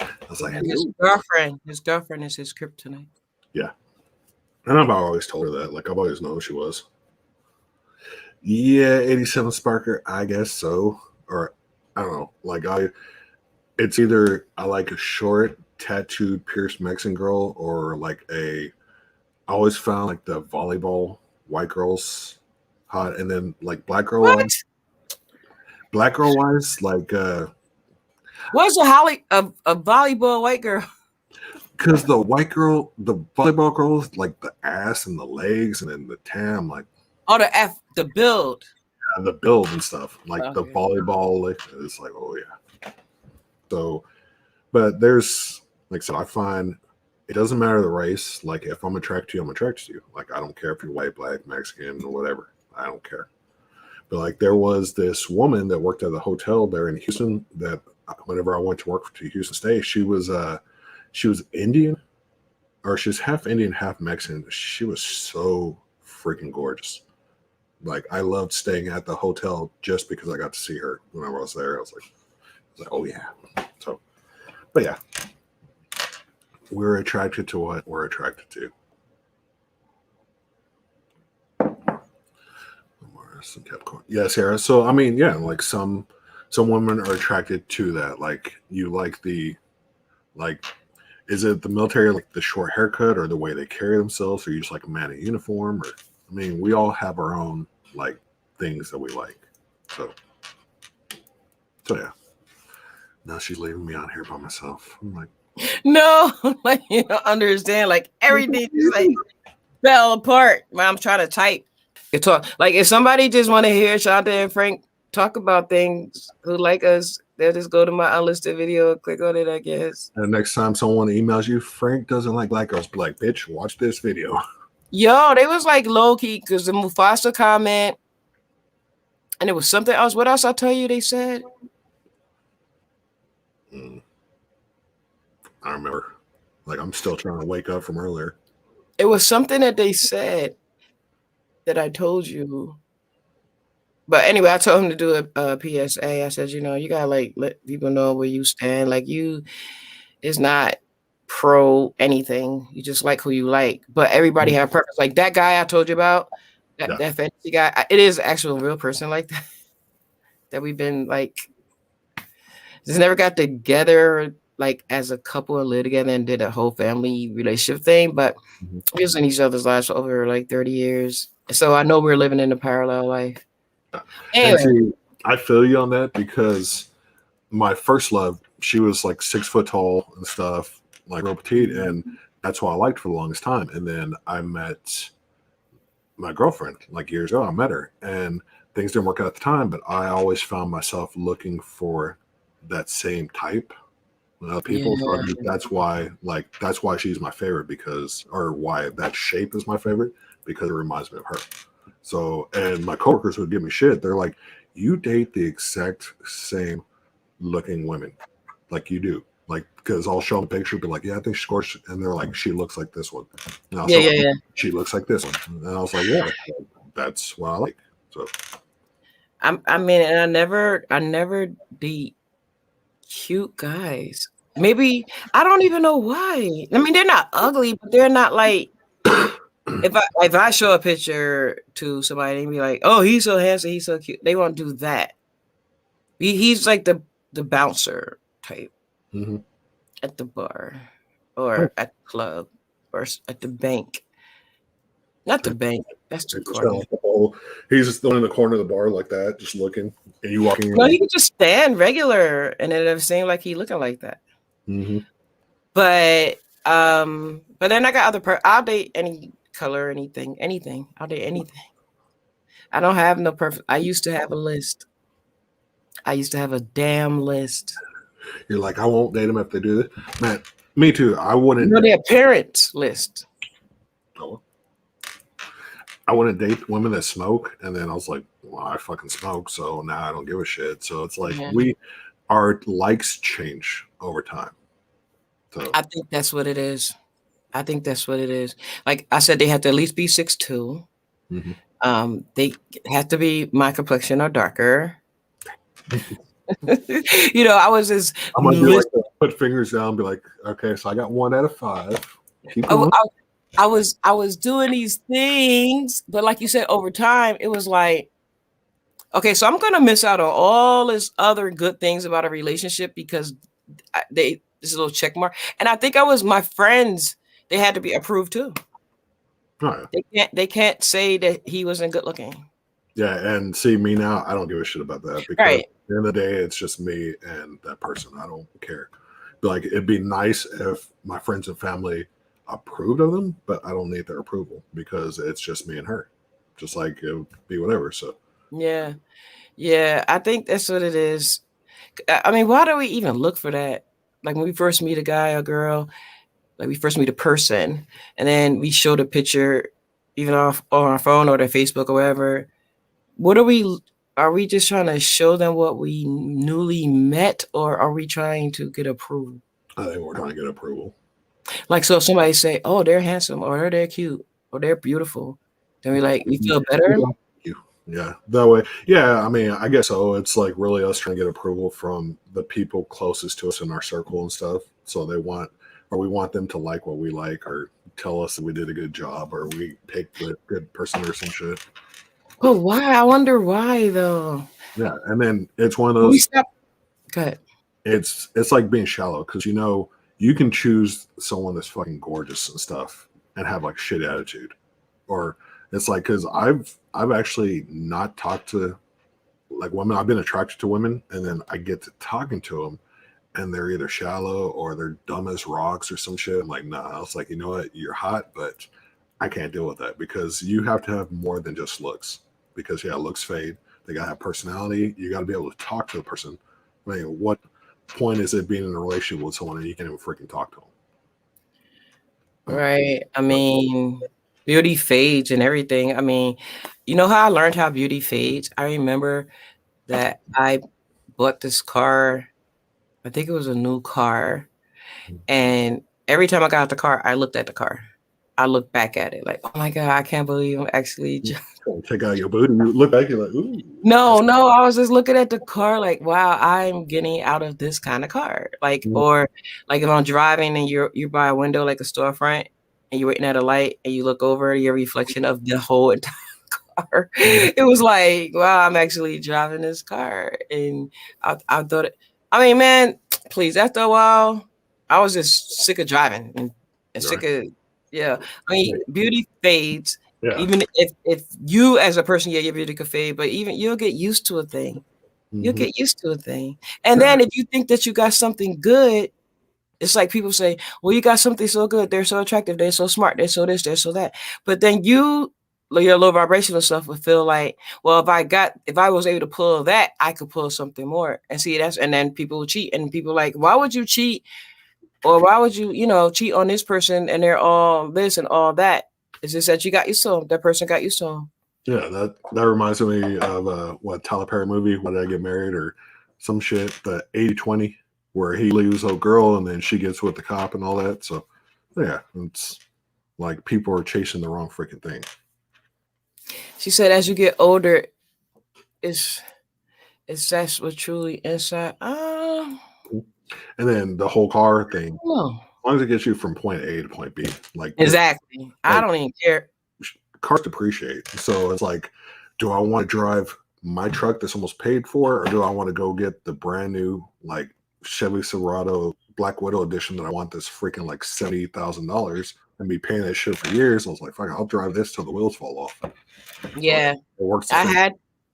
I was like,
His girlfriend is his kryptonite.
yeah. And I've always told her that. Like I've always known who she was. Yeah, 87 Sparker, I guess so. Or I don't know. Like it's either I like a short, tattooed, pierced Mexican girl, or like I always found like the volleyball white girls hot, and then like black girl
What?
wise, like
What's a volleyball white girl?
because the white girl, the volleyball girls, like the ass and the legs, and then the tam, like
Oh, the build.
the build and stuff, like the
Okay.
volleyball, like it's like, oh yeah. So, but there's like I said, I find it doesn't matter the race. Like if I'm attracted to you, I'm attracted to you. Like I don't care if you're white, black, Mexican, or whatever. I don't care. But like there was this woman that worked at the hotel there in Houston that whenever I went to work to Houston State, she was Indian, or she's half Indian, half Mexican. She was so freaking gorgeous. Like I loved staying at the hotel just because I got to see her whenever I was there. I was like, oh yeah. So, but yeah, we're attracted to what we're attracted to. Some Capricorn. Yeah, Sarah. So I mean, yeah, like some women are attracted to that. Like you like like is it the military, like the short haircut or the way they carry themselves, or you just like a man in uniform? Or I mean, we all have our own like things that we like. So yeah. Now she's leaving me on here by myself. I'm like,
No, like you don't understand. Like everything just like fell apart when I'm trying to type. You talk like if somebody just want to hear Shanta and Frank talk about things who like us, they'll just go to my unlisted video, click on it, I guess.
and next time someone emails you, Frank doesn't like black girls, be like, bitch, watch this video.
Yo, they was like low key because the Mufasa comment, and it was something else. What else I tell you? They said.
I remember. Like I'm still trying to wake up from earlier.
It was something that they said that I told you. But anyway, I told him to do a PSA. I said, you gotta like let people know where you stand. Like you is not pro anything. You just like who you like. But everybody have purpose. Like that guy I told you about, that fantasy guy. It is actual real person like that. That we've been like, just never got together like as a couple and lived together and did a whole family relationship thing. But we was in each other's lives for over like 30 years. So I know we're living in a parallel life.
Anyway. And see, I feel you on that because my first love, she was like 6 foot tall and stuff, like real petite, and that's what I liked for the longest time. And then I met my girlfriend like years ago. I met her, and things didn't work out at the time, but I always found myself looking for that same type of people. Yeah. So that's why she's my favorite or why that shape is my favorite, because it reminds me of her. So, and my coworkers would give me shit. They're like, you date the exact same looking women. Like you do. Like, because I'll show them a picture, be like, yeah, I think she's gorgeous. And they're like, she looks like this one. And I'll
yeah.
She looks like this one. And I was like, yeah, that's what I like. So,
I mean, and I never date cute guys. Maybe I don't even know why. I mean, they're not ugly, but they're not like if I show a picture to somebody and be like, oh, he's so handsome, he's so cute, they won't do that. He's like the bouncer type at the bar or at the club or at the bank. Not the bank. That's too corny.
He's just in the corner of the bar like that, just looking, and you walking.
No, he could just stand regular, and it never seemed like he looking like that. But then I got I'll date any color, anything. I'll date anything. I don't have no perfect. I used to have a list. I used to have a damn list.
You're like, I won't date them if they do this. Man, me too. I wouldn't.
No, their parents list.
Oh. I wouldn't date women that smoke, and then I was like, well, I fucking smoke, so now I don't give a shit. So it's like our likes change over time. So
I think that's what it is. Like I said, they have to at least be 6'2". They have to be my complexion or darker. You know, I was just
I'm gonna do like put fingers down, and be like, okay, so I got 1 out of 5. Keep going.
I was doing these things, but like you said, over time, it was like, okay, so I'm gonna miss out on all this other good things about a relationship because this is a little check mark. And I think I was my friends, they had to be approved too.
Oh,
yeah. They can't say that he wasn't good looking.
Yeah, and see me now, I don't give a shit about that because
Right.
at the end of the day, it's just me and that person. I don't care. Like it'd be nice if my friends and family approved of them, but I don't need their approval because it's just me and her. Just like it would be whatever. So
Yeah. Yeah. I think that's what it is. I mean, why do we even look for that? Like when we first meet a guy or girl, like we first meet a person, and then we show the picture, even off on our phone or their Facebook or whatever. What are we just trying to show them what we newly met, or are we trying to get approval?
I think we're trying to get approval.
Like, so if somebody say, oh, they're handsome, or they're cute, or they're beautiful, then we feel better.
Yeah, that way. Yeah, I mean, I guess so. It's like really us trying to get approval from the people closest to us in our circle and stuff. So we want them to like what we like, or tell us that we did a good job, or we picked a good person or some shit.
But why? I wonder why though.
Yeah, and then it's one of
We
those.
stop. Go ahead.
It's like being shallow because you can choose someone that's fucking gorgeous and stuff and have like shit attitude, or it's like because I've actually not talked to like women. I've been attracted to women, and then I get to talking to them, and they're either shallow or they're dumb as rocks or some shit. I'm like, nah. I was like, you know what? You're hot, but I can't deal with that because you have to have more than just looks. Because yeah, looks fade. They gotta have personality. You got to be able to talk to the person. I mean, what point is it being in a relationship with someone and you can't even freaking talk to them?
Right. I mean, beauty fades and everything. I mean, you know how I learned how beauty fades? I remember that I bought this car. I think it was a new car. And every time I got out the car, I looked at the car. I looked back at it like, oh my God, I can't believe I'm actually.
Take out your booty. You look back, you're like, ooh.
No, I was just looking at the car like, wow, I'm getting out of this kind of car. Like, or like if I'm driving and you're by a window like a storefront and you're waiting at a light and you look over your reflection of the whole entire car. It was like, wow, I'm actually driving this car. And I thought I mean, man, please, after a while, I was just sick of driving and sick of, yeah. I mean, beauty fades.
Yeah.
Even if you as a person, yeah, your beauty could fade, but even you'll get used to a thing. You'll get used to a thing. And then if you think that you got something good, it's like people say, well, you got something so good. They're so attractive. They're so smart. They're so this, they're so that. But then your low vibrational stuff would feel like, well, if I was able to pull that, I could pull something more. And see, and then people will cheat. And people like, why would you cheat? Or why would you, cheat on this person and they're all this and all that? It's just that you got used to them. That person got used to them.
Yeah, that reminds me of what Tyler Perry movie, Why Did I Get Married, or some shit, the 80-20, where he leaves a girl and then she gets with the cop and all that. So yeah, it's like people are chasing the wrong freaking thing.
She said, as you get older, it's that's what truly inside.
And then the whole car thing, as
No.
long as it gets you from point A to point B, like
Exactly. I don't even care.
Cars depreciate. So it's like, do I want to drive my truck that's almost paid for, or do I want to go get the brand new like Chevy Silverado Black Widow edition that I want this freaking like $70,000 and be paying that shit for years? I was like, fuck, I'll drive this till the wheels fall off.
Yeah,
so it works.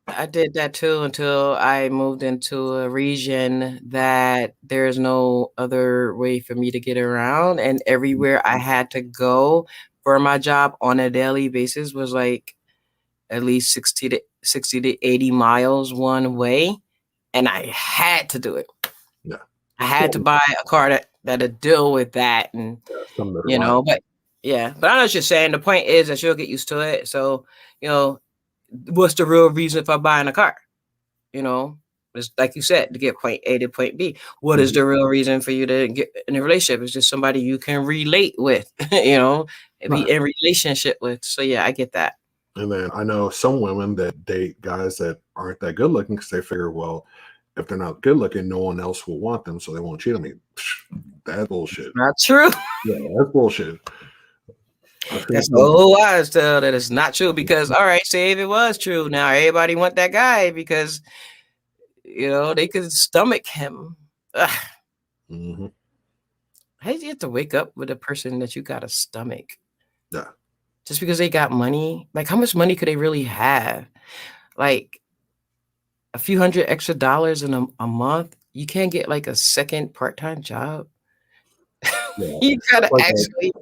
I did that too until I moved into a region that there's no other way for me to get around, and everywhere I had to go for my job on a daily basis was like at least 60 to 80 miles one way, and I had to do it.
Yeah,
I had to buy a car that'd deal with that, and but yeah, but I know what you're saying. The point is that you'll get used to it. So, what's the real reason for buying a car? It's like you said, to get point A to point B. What is the real reason for you to get in a relationship? It's just somebody you can relate with, be in relationship with. So yeah, I get that.
And then I know some women that date guys that aren't that good looking because they figure, well, if they're not good looking, no one else will want them, so they won't cheat on me. That's bullshit.
Not true.
Yeah, that's bullshit.
That's the whole wise tale that it's not true because, all right, say if it was true, now everybody want that guy because, you know, they could stomach him.
Mm-hmm.
How do you have to wake up with a person that you got a stomach?
Yeah.
Just because they got money? Like, how much money could they really have? Like, a few $100 extra in a month? You can't get like a second part-time job?
Yeah.
You gotta
Like
actually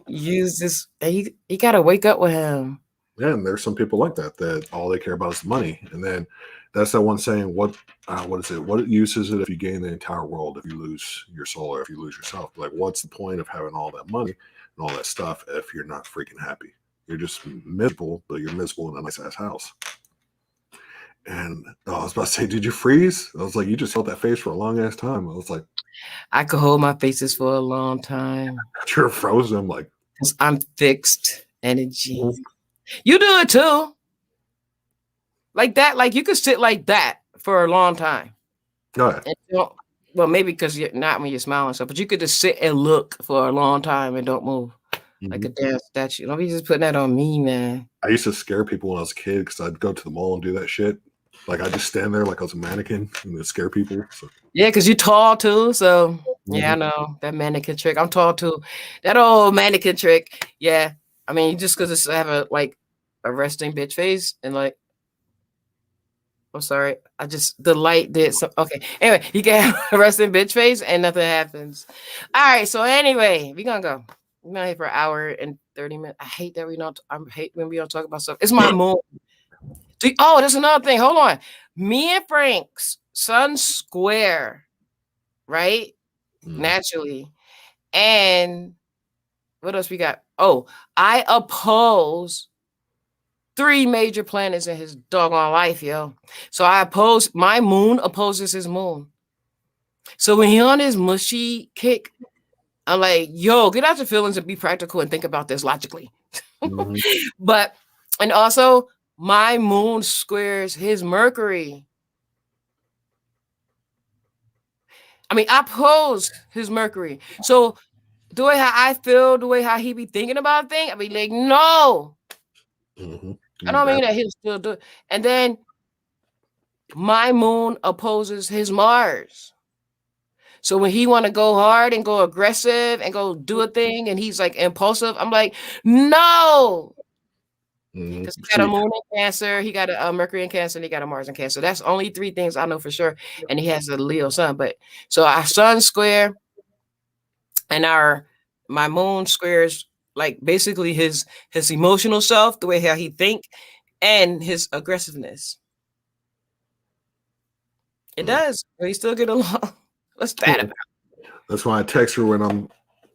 use this. You gotta wake up with him.
yeah, and there's some people like that all they care about is money. And then that's that one saying, what is it? What use is it if you gain the entire world, if you lose your soul, or if you lose yourself? Like, what's the point of having all that money and all that stuff if you're not freaking happy? You're just miserable, but you're miserable in a nice ass house. And I was about to say, did you freeze? I was like, you just held that face for a long ass time. I was like,
I could hold my faces for a long time.
you're frozen. I'm like,
because I'm fixed energy. Mm-hmm. You do it too. Like that, like you could sit like that for a long time.
oh, yeah.
Well, maybe because you're not when you're smiling stuff, but you could just sit and look for a long time and don't move. Like a damn statue. Don't be just putting that on me, man.
I used to scare people when I was a kid because I'd go to the mall and do that shit. Like I just stand there like I was a mannequin and it'd scare people. So.
Yeah, because you're tall too. So yeah, I know that mannequin trick. I'm tall too. That old mannequin trick. Yeah. I mean, just because I have a resting bitch face and like, I'm sorry. The light did some. Okay. Anyway, you can have a resting bitch face and nothing happens. All right. So anyway, we're going to go. We're going to hit for an hour and 30 minutes. I hate that I hate when we don't talk about stuff. It's my moon. Oh, there's another thing. Hold on. Me and Frank's sun square, right? Naturally. And what else we got? Oh, I oppose 3 major planets in his doggone life, yo. So my moon opposes his moon. So when he on his mushy kick, I'm like, yo, get out your feelings and be practical and think about this logically. But, and also my moon squares his Mercury. I mean, I oppose his Mercury. So the way how I feel, the way how he be thinking about things, I be like, no. I don't mean that he'll still do it. And then my moon opposes his Mars. So when he want to go hard and go aggressive and go do a thing and he's like impulsive, I'm like, no. Because he got a moon in Cancer, he got a Mercury in Cancer, and he got a Mars in Cancer. That's only 3 things I know for sure. And he has a Leo sun. But so our sun square and my moon squares like basically his emotional self, the way how he think, and his aggressiveness. It does. We still get along. What's that about?
That's why I text her when I'm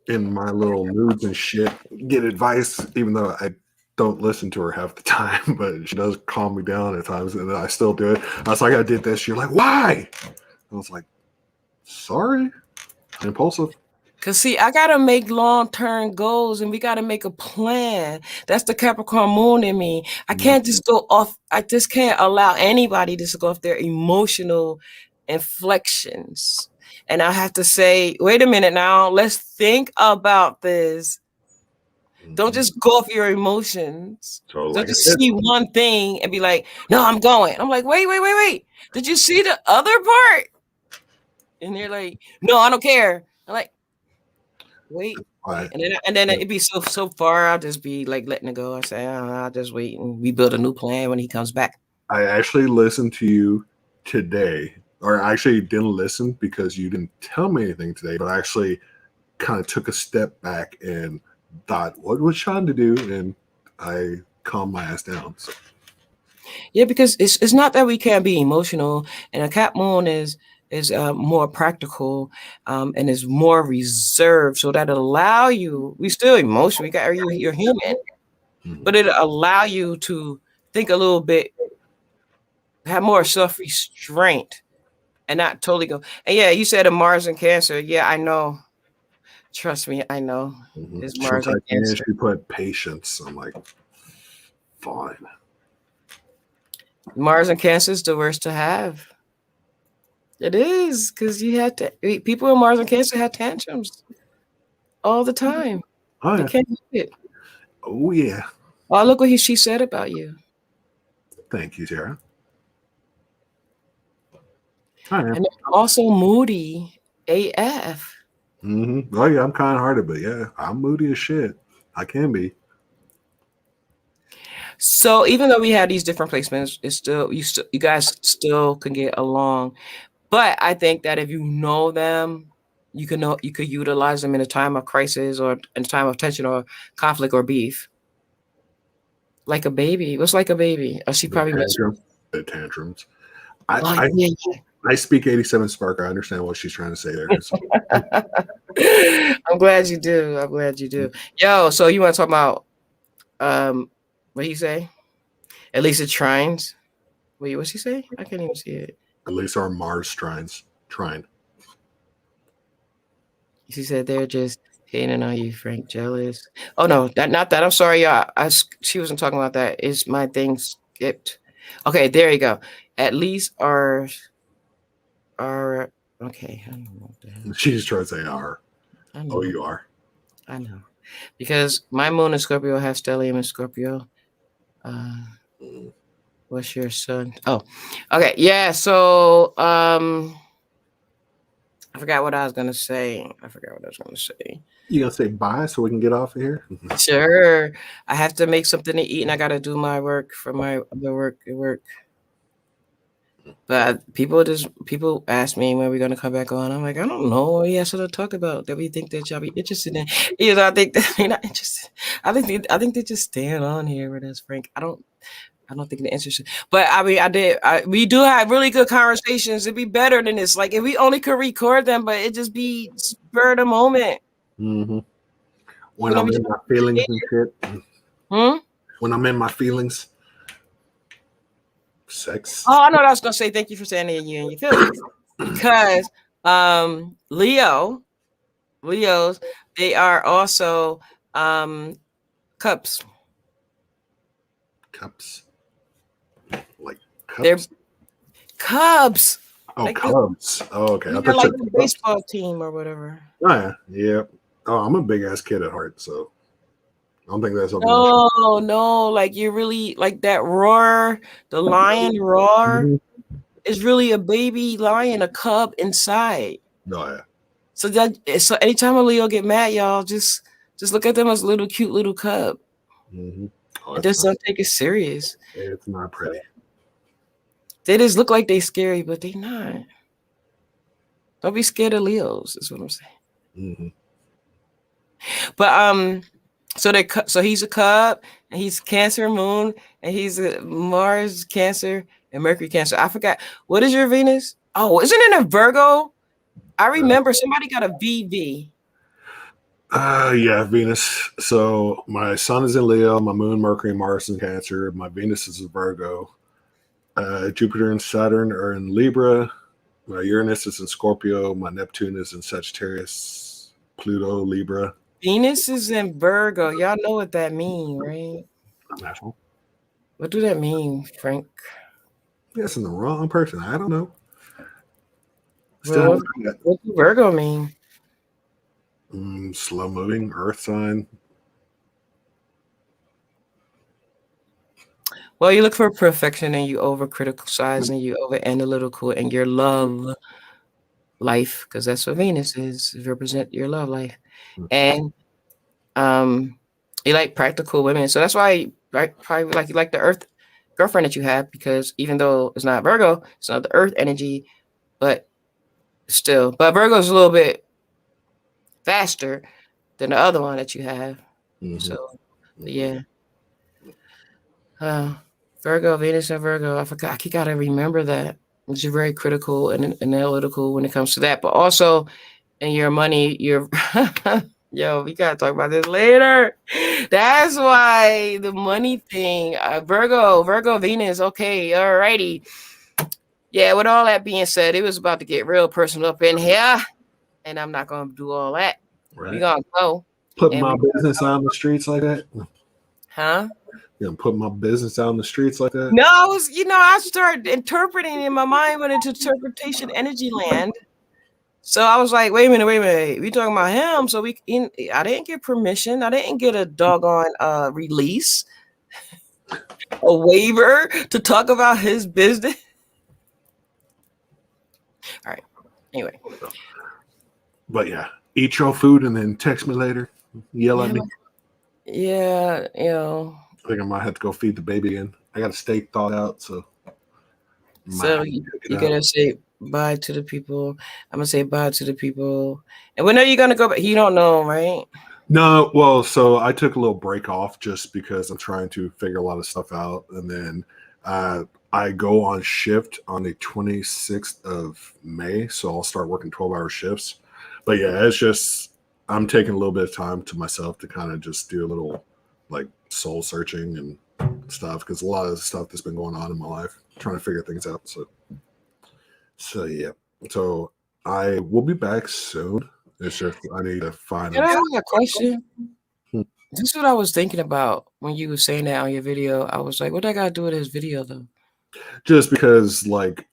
in my little moods and shit, get advice, even though I don't listen to her half the time, but she does calm me down at times, and I still do it. I was like, I did this. You're like, why? I was like, sorry, impulsive.
Because, see, I got to make long-term goals, and we got to make a plan. That's the Capricorn moon in me. I can't just go off. I just can't allow anybody to go off their emotional inflections. And I have to say, wait a minute now. Let's think about this. Don't just go off your emotions. So don't just see one thing and be like, no, I'm going. I'm like, wait. Did you see the other part? And they're like, no, I don't care. I'm like, wait. And then it'd be so far. I'll just be like letting it go. I say, I'll just wait and we build a new plan when he comes back.
I actually listened to you today, or I actually didn't listen because you didn't tell me anything today, but I actually kind of took a step back and thought, what was Sean to do? And I calmed my ass down. So.
Yeah, because it's not that we can't be emotional, and a Cap moon is more practical and is more reserved, so that allow you. We still emotional. You're human, but it allow you to think a little bit, have more self-restraint, and not totally go. And yeah, you said a Mars and Cancer. Yeah, I know. Trust me, I know. It's Mars and Cancer.
You put patience. I'm like, fine.
Mars and Cancer is the worst to have. It is because you had to. People in Mars and Cancer had tantrums all the time.
Oh
They
yeah.
can't help it.
Oh yeah.
Oh, look what she said about you.
Thank you, Sarah. I am.
And they're also moody AF.
Oh yeah, I'm kind hearted, but yeah, I'm moody as shit. I can be.
So even though we had these different placements, it's still you guys still can get along. But I think that if you know them, you could utilize them in a time of crisis or in a time of tension or conflict or beef. Like a baby. What's like a baby? Oh, she
The
probably missed.
tantrum. The tantrums. I,
Oh
I
yeah,
I speak 87 Spark. I understand what she's trying to say there. So,
yeah. I'm glad you do. I'm glad you do. Yo, so you want to talk about what he say? At least it trines. Wait, what's he say? I can't even see it.
at least our Mars trines. Trine.
She said they're just hating on you, Frank. Jealous. Oh no, not that. I'm sorry, y'all. She wasn't talking about that. Is my thing skipped? Okay, there you go. At least our okay. I don't know what the hell.
She's trying to say R.
I
Oh,
know.
you are.
I know. Because my moon in Scorpio has stellium in Scorpio. Uh,
Mm.
what's your sun? Oh, okay. Yeah. So I forgot what I was gonna say.
You gonna say bye so we can get off of here?
Sure. I have to make something to eat and I gotta do my work for my other work. But people ask me when we're gonna come back on. I'm like, I don't know what he has to talk about that we think that y'all be interested in. I think that they're not interested. I think they're just staying on here with us, Frank. I don't think they're interested. But I mean, we do have really good conversations. It'd be better than this. Like if we only could record them, but it just be spur of the moment.
Mm-hmm.
We
When
don't
I'm
be
in my feelings and shit.
Hmm?
When I'm in my feelings. Sex.
Oh, I know what I was gonna say. Thank you for saying that you and your feelings. Because Leos, they are also cups.
Cups. Like
They're
cups.
cubs.
Oh,
Like
Cubs. Oh, okay. I
they're
thought you
like
said
the
Cubs.
baseball team or whatever.
Oh, yeah. Yeah. Oh, I'm a big ass kid at heart, so I don't think that's something I should.
No, like you're really like that roar, the lion roar
Mhm.
is really a baby lion, a cub inside.
Oh, yeah.
So anytime a Leo get mad, y'all just look at them as a little cute little cub
Mm-hmm. Oh,
and
it's
just
not.
don't take it serious.
It's not pretty.
They just look like they scary, but they not. Don't be scared of Leos, is what I'm saying.
Mm-hmm.
But so he's a cub and he's Cancer moon and he's a Mars Cancer and Mercury Cancer. I forgot, what is your Venus? Oh, isn't it a Virgo? I remember somebody got a VV.
Yeah, Venus. So my sun is in Leo, my moon, Mercury, Mars in Cancer. My Venus is in Virgo. Jupiter and Saturn are in Libra. My Uranus is in Scorpio. My Neptune is in Sagittarius. Pluto, Libra.
Venus is in Virgo. Y'all know what that means, right?
National.
What do that mean, Frank?
Yes, in the wrong person. I don't know. Still
Well,
haven't
what do Virgo mean?
slow moving, Earth sign.
Well, you look for perfection and you over criticize and you over analytical and your love life, because that's what Venus is, represent your love life. And you like practical women. So that's why probably like you like the earth girlfriend that you have, because even though it's not Virgo, it's not the earth energy, but still. But Virgo's a little bit faster than the other one that you have.
Mm-hmm.
So yeah. Virgo, Venus and Virgo. I forgot. I gotta remember that. You're very critical and analytical when it comes to that. But also in your money, you're yo, we gotta talk about this later. That's why the money thing. Virgo, Venus. Okay, alrighty. Yeah, with all that being said, it was about to get real personal up in here. And I'm not gonna do all that.
Right.
We're gonna go.
Put
And
my business on the streets like that.
huh?
put my business out in the streets like that.
No, I started interpreting in my mind, went into interpretation energy land. So I was like, wait a minute. We talking about him. So I didn't get permission. I didn't get a doggone release, a waiver to talk about his business. All right. Anyway.
But yeah, eat your food and then text me later. Yell at me.
Yeah,
I think I might have to go feed the baby again. I got a steak thawed out, so.
So you gotta say bye to the people. I'm gonna say bye to the people. And when are you gonna go back? You don't know, right?
No, well, so I took a little break off just because I'm trying to figure a lot of stuff out, and then I go on shift on the 26th of May, so I'll start working 12-hour shifts. But yeah, it's just I'm taking a little bit of time to myself to kind of just do a little like soul searching and stuff because a lot of the stuff that's been going on in my life, trying to figure things out. So yeah, so I will be back soon. It's just I need to find.
Can I ask a question?
Hmm.
This is what I was thinking about when you were saying that on your video. I was like, what I gotta do with his video though?
Just because, like,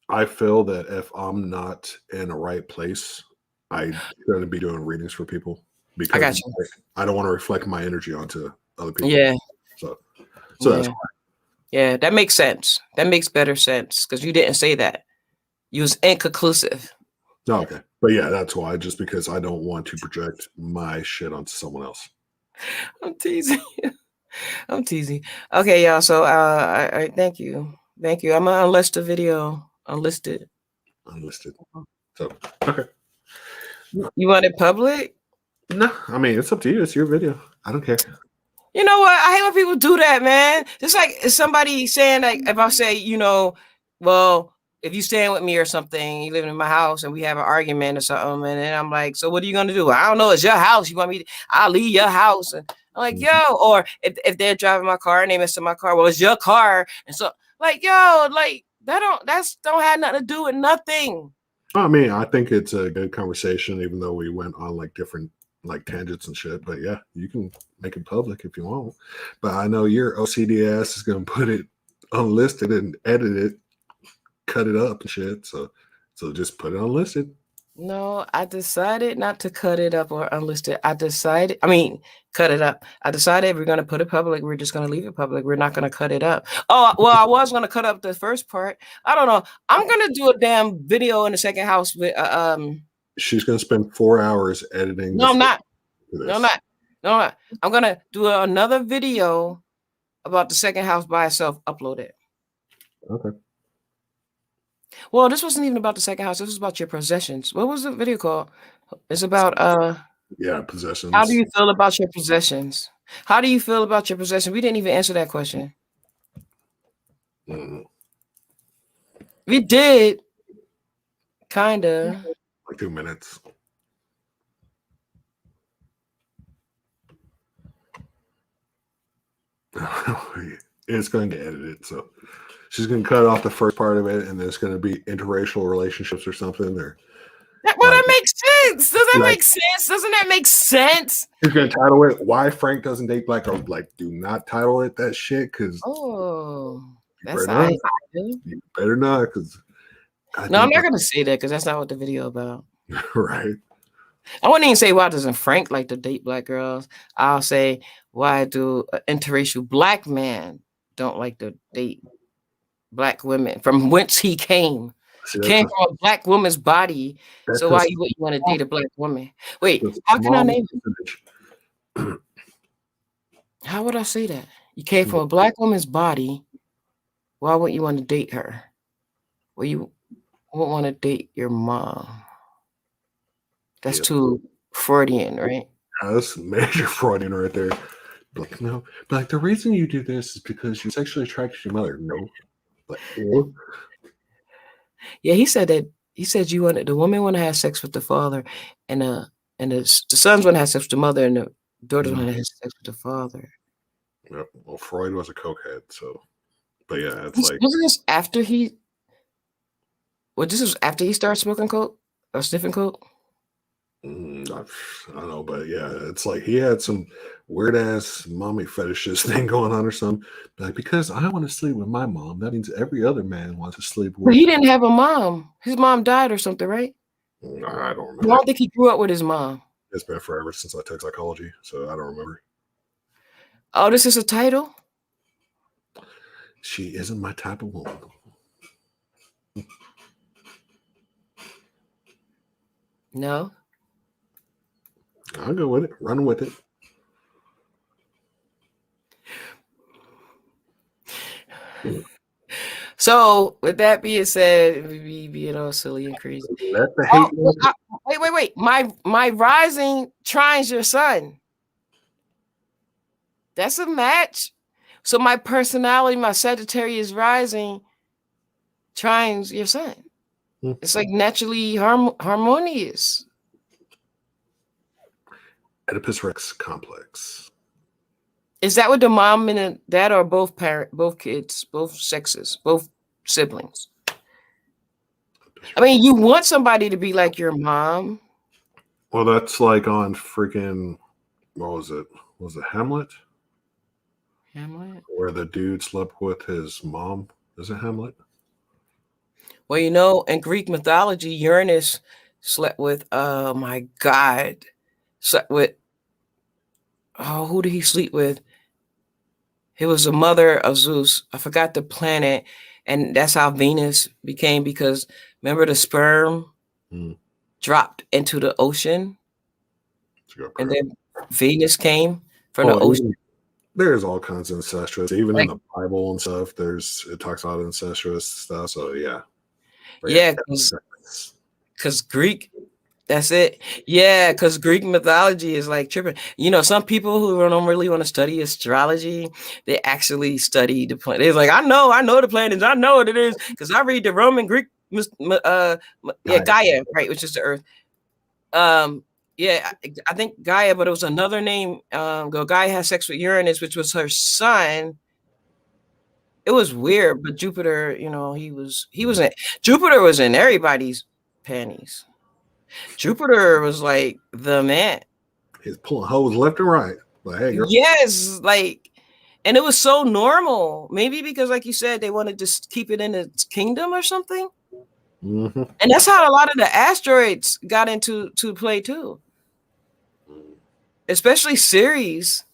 I feel that if I'm not in the right place, I'm going to be doing readings for people because
I got you.
I don't want to reflect my energy onto other people.
Yeah.
So
yeah.
That's why.
Yeah, that makes sense. That makes better sense because you didn't say that. You was inconclusive.
Okay. But yeah, that's why. Just because I don't want to project my shit onto someone else.
I'm teasing you. I'm teasing. Okay, y'all. So I thank you. Thank you. I'm gonna unlist the video. Unlisted.
So okay.
You want it public?
No, I mean it's up to you. It's your video. I don't care.
You know what? I hate when people do that, man. Just like somebody saying, like, if I say, well, if you staying with me or something, you living in my house and we have an argument or something, and then I'm like, so what are you gonna do? I don't know. It's your house. You want me? I'll leave your house. And I'm like, yo. Or if they're driving my car and they mess up my car, well, it's your car. And so, like, yo, like that don't have nothing to do with nothing.
I mean, I think it's a good conversation, even though we went on like different like tangents and shit. But yeah, you can make it public if you want. But I know your OCD ass is gonna put it unlisted and edit it, cut it up and shit. So just put it unlisted.
No, I decided not to cut it up or unlist it. Cut it up. I decided we're going to put it public. We're just going to leave it public. We're not going to cut it up. Oh, well, I was going to cut up the first part. I don't know. I'm going to do a damn video in the second house with
She's going to spend 4 hours editing.
No, I'm not. No, I'm not. I'm going to do another video about the second house by itself, upload it.
Okay.
Well, this wasn't even about the second house. This was about your possessions. What was the video called? It's about
possessions.
How do you feel about your possessions? How do you feel about your possessions? We didn't even answer that question. We did. Kinda.
Like 2 minutes. It's going to get edited, so she's going to cut off the first part of it, and there's going to be interracial relationships or something. Or
that makes sense. Does that make sense? Doesn't that make sense?
She's going to title it "Why Frank Doesn't Date Black Girls." Like, do not title it that shit because
that's nice.
You better not because.
No, I'm not going to say that because that's not what the video about.
Right.
I wouldn't even say why doesn't Frank like to date black girls. I'll say why do an interracial black man don't like to date black women from whence he came. He came from a black woman's body. So why you wouldn't want to date a black woman? Wait, how can I name it? How would I say that? You came from a black woman's body. Why wouldn't you want to date her? Well, you won't want to date your mom. That's too Freudian, right?
Yeah, that's major Freudian right there. Like, no, but like the reason you do this is because you're sexually attracted to your mother. No. Like,
yeah, he said that. He said the woman want to have sex with the father, and the sons want to have sex with the mother, and the daughters want to have sex with the father.
Yeah, well, Freud was a cokehead, so. But yeah, it's like.
Wasn't this after he? Well, this was after he started smoking coke or sniffing coke.
I don't know, but yeah, it's like he had some weird ass mommy fetishes thing going on or something. Like, because I want to sleep with my mom, that means every other man wants to sleep
But
with.
he didn't have a mom. His mom died or something, right?
I don't
I
remember.
don't think he grew up with his mom.
It's been forever since I took psychology, so I don't remember.
Oh, this is a title?
She isn't my type of woman.
No.
I'll go with it. Run with it.
So, with that being said, me being all silly and crazy.
Let the hate.
Wait. My rising trines your sun. That's a match. So my personality, my Sagittarius rising trines your sun. It's like naturally harmonious.
Oedipus Rex complex.
Is that what the mom and the dad are both both kids, both sexes, both siblings? I mean, you want somebody to be like your mom.
Well, that's like on freaking, what was it? Was it Hamlet?
Hamlet?
Where the dude slept with his mom. Is it Hamlet?
Well, you know, in Greek mythology, Uranus slept with, oh my God, slept with, oh, who did he sleep with? It was the mother of Zeus. I forgot the planet. And that's how Venus became, because remember the sperm dropped into the ocean? And then Venus came from the ocean.
There's all kinds of incestuous, even in the Bible and stuff. It talks about incestuous stuff. So yeah.
Yeah, because Greek, that's it. Yeah, because Greek mythology is like tripping. You know, some people who don't really want to study astrology, they actually study the planet. They're like, I know the planets. I know what it is because I read the Roman Greek, Gaia, right, which is the Earth. Yeah, I think Gaia, but it was another name. Gaia has sex with Uranus, which was her son. It was weird, but Jupiter, you know, Jupiter was in everybody's panties. Jupiter was like the man.
He's pulling hoes left and right. Like, hey, girl.
Yes, like, and it was so normal. Maybe because, like you said, they wanted to keep it in its kingdom or something.
Mm-hmm.
And that's how a lot of the asteroids got into play too. Especially Ceres.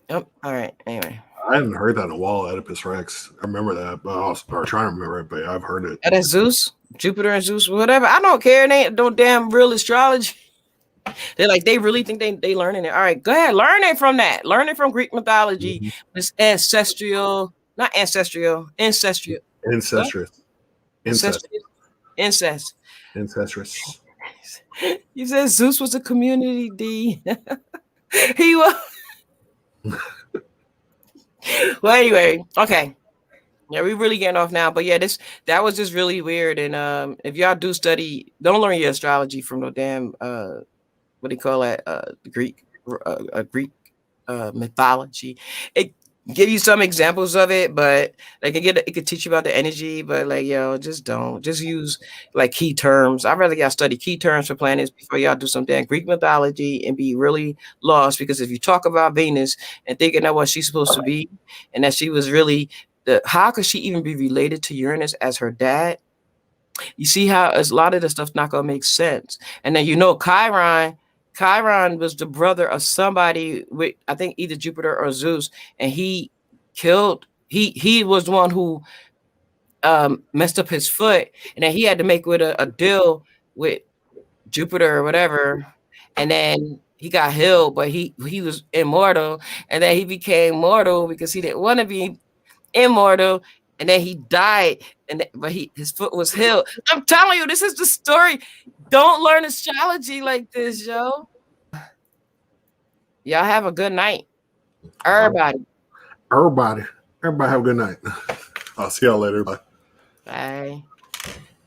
Oh, all right. Anyway.
I haven't heard that in a while, Oedipus Rex. I remember that, but I was trying to remember it, but I've heard it.
That's Zeus, Jupiter and Zeus, whatever. I don't care. They ain't no damn real astrology. They're like, they really think they learning it. All right, go ahead. Learn it from that. Learn it from Greek mythology. Mm-hmm. It's ancestral, not ancestral, ancestral.
Incestuous.
Incest.
Incestuous.
You said Zeus was a community D. He was. Well, anyway, okay. Yeah, we really getting off now, but yeah, that was just really weird. And if y'all do study, don't learn your astrology from no damn what do you call that? Greek mythology. It give you some examples of it, but like it could teach you about the energy, but like just use like key terms. I'd rather y'all study key terms for planets before y'all do some damn Greek mythology and be really lost. Because if you talk about Venus and thinking that what she's supposed to be, and that she was really how could she even be related to Uranus as her dad? You see how a lot of the stuff's not gonna make sense. And then Chiron was the brother of somebody with, I think, either Jupiter or Zeus, and he was the one who messed up his foot, and then he had to make with a deal with Jupiter or whatever, and then he got healed, but he was immortal, and then he became mortal because he didn't want to be immortal, and then he died, but his foot was healed. I'm telling you, this is the story. Don't learn astrology like this, yo. Y'all have a good night. Everybody
have a good night. I'll see y'all later. Bye.
Bye.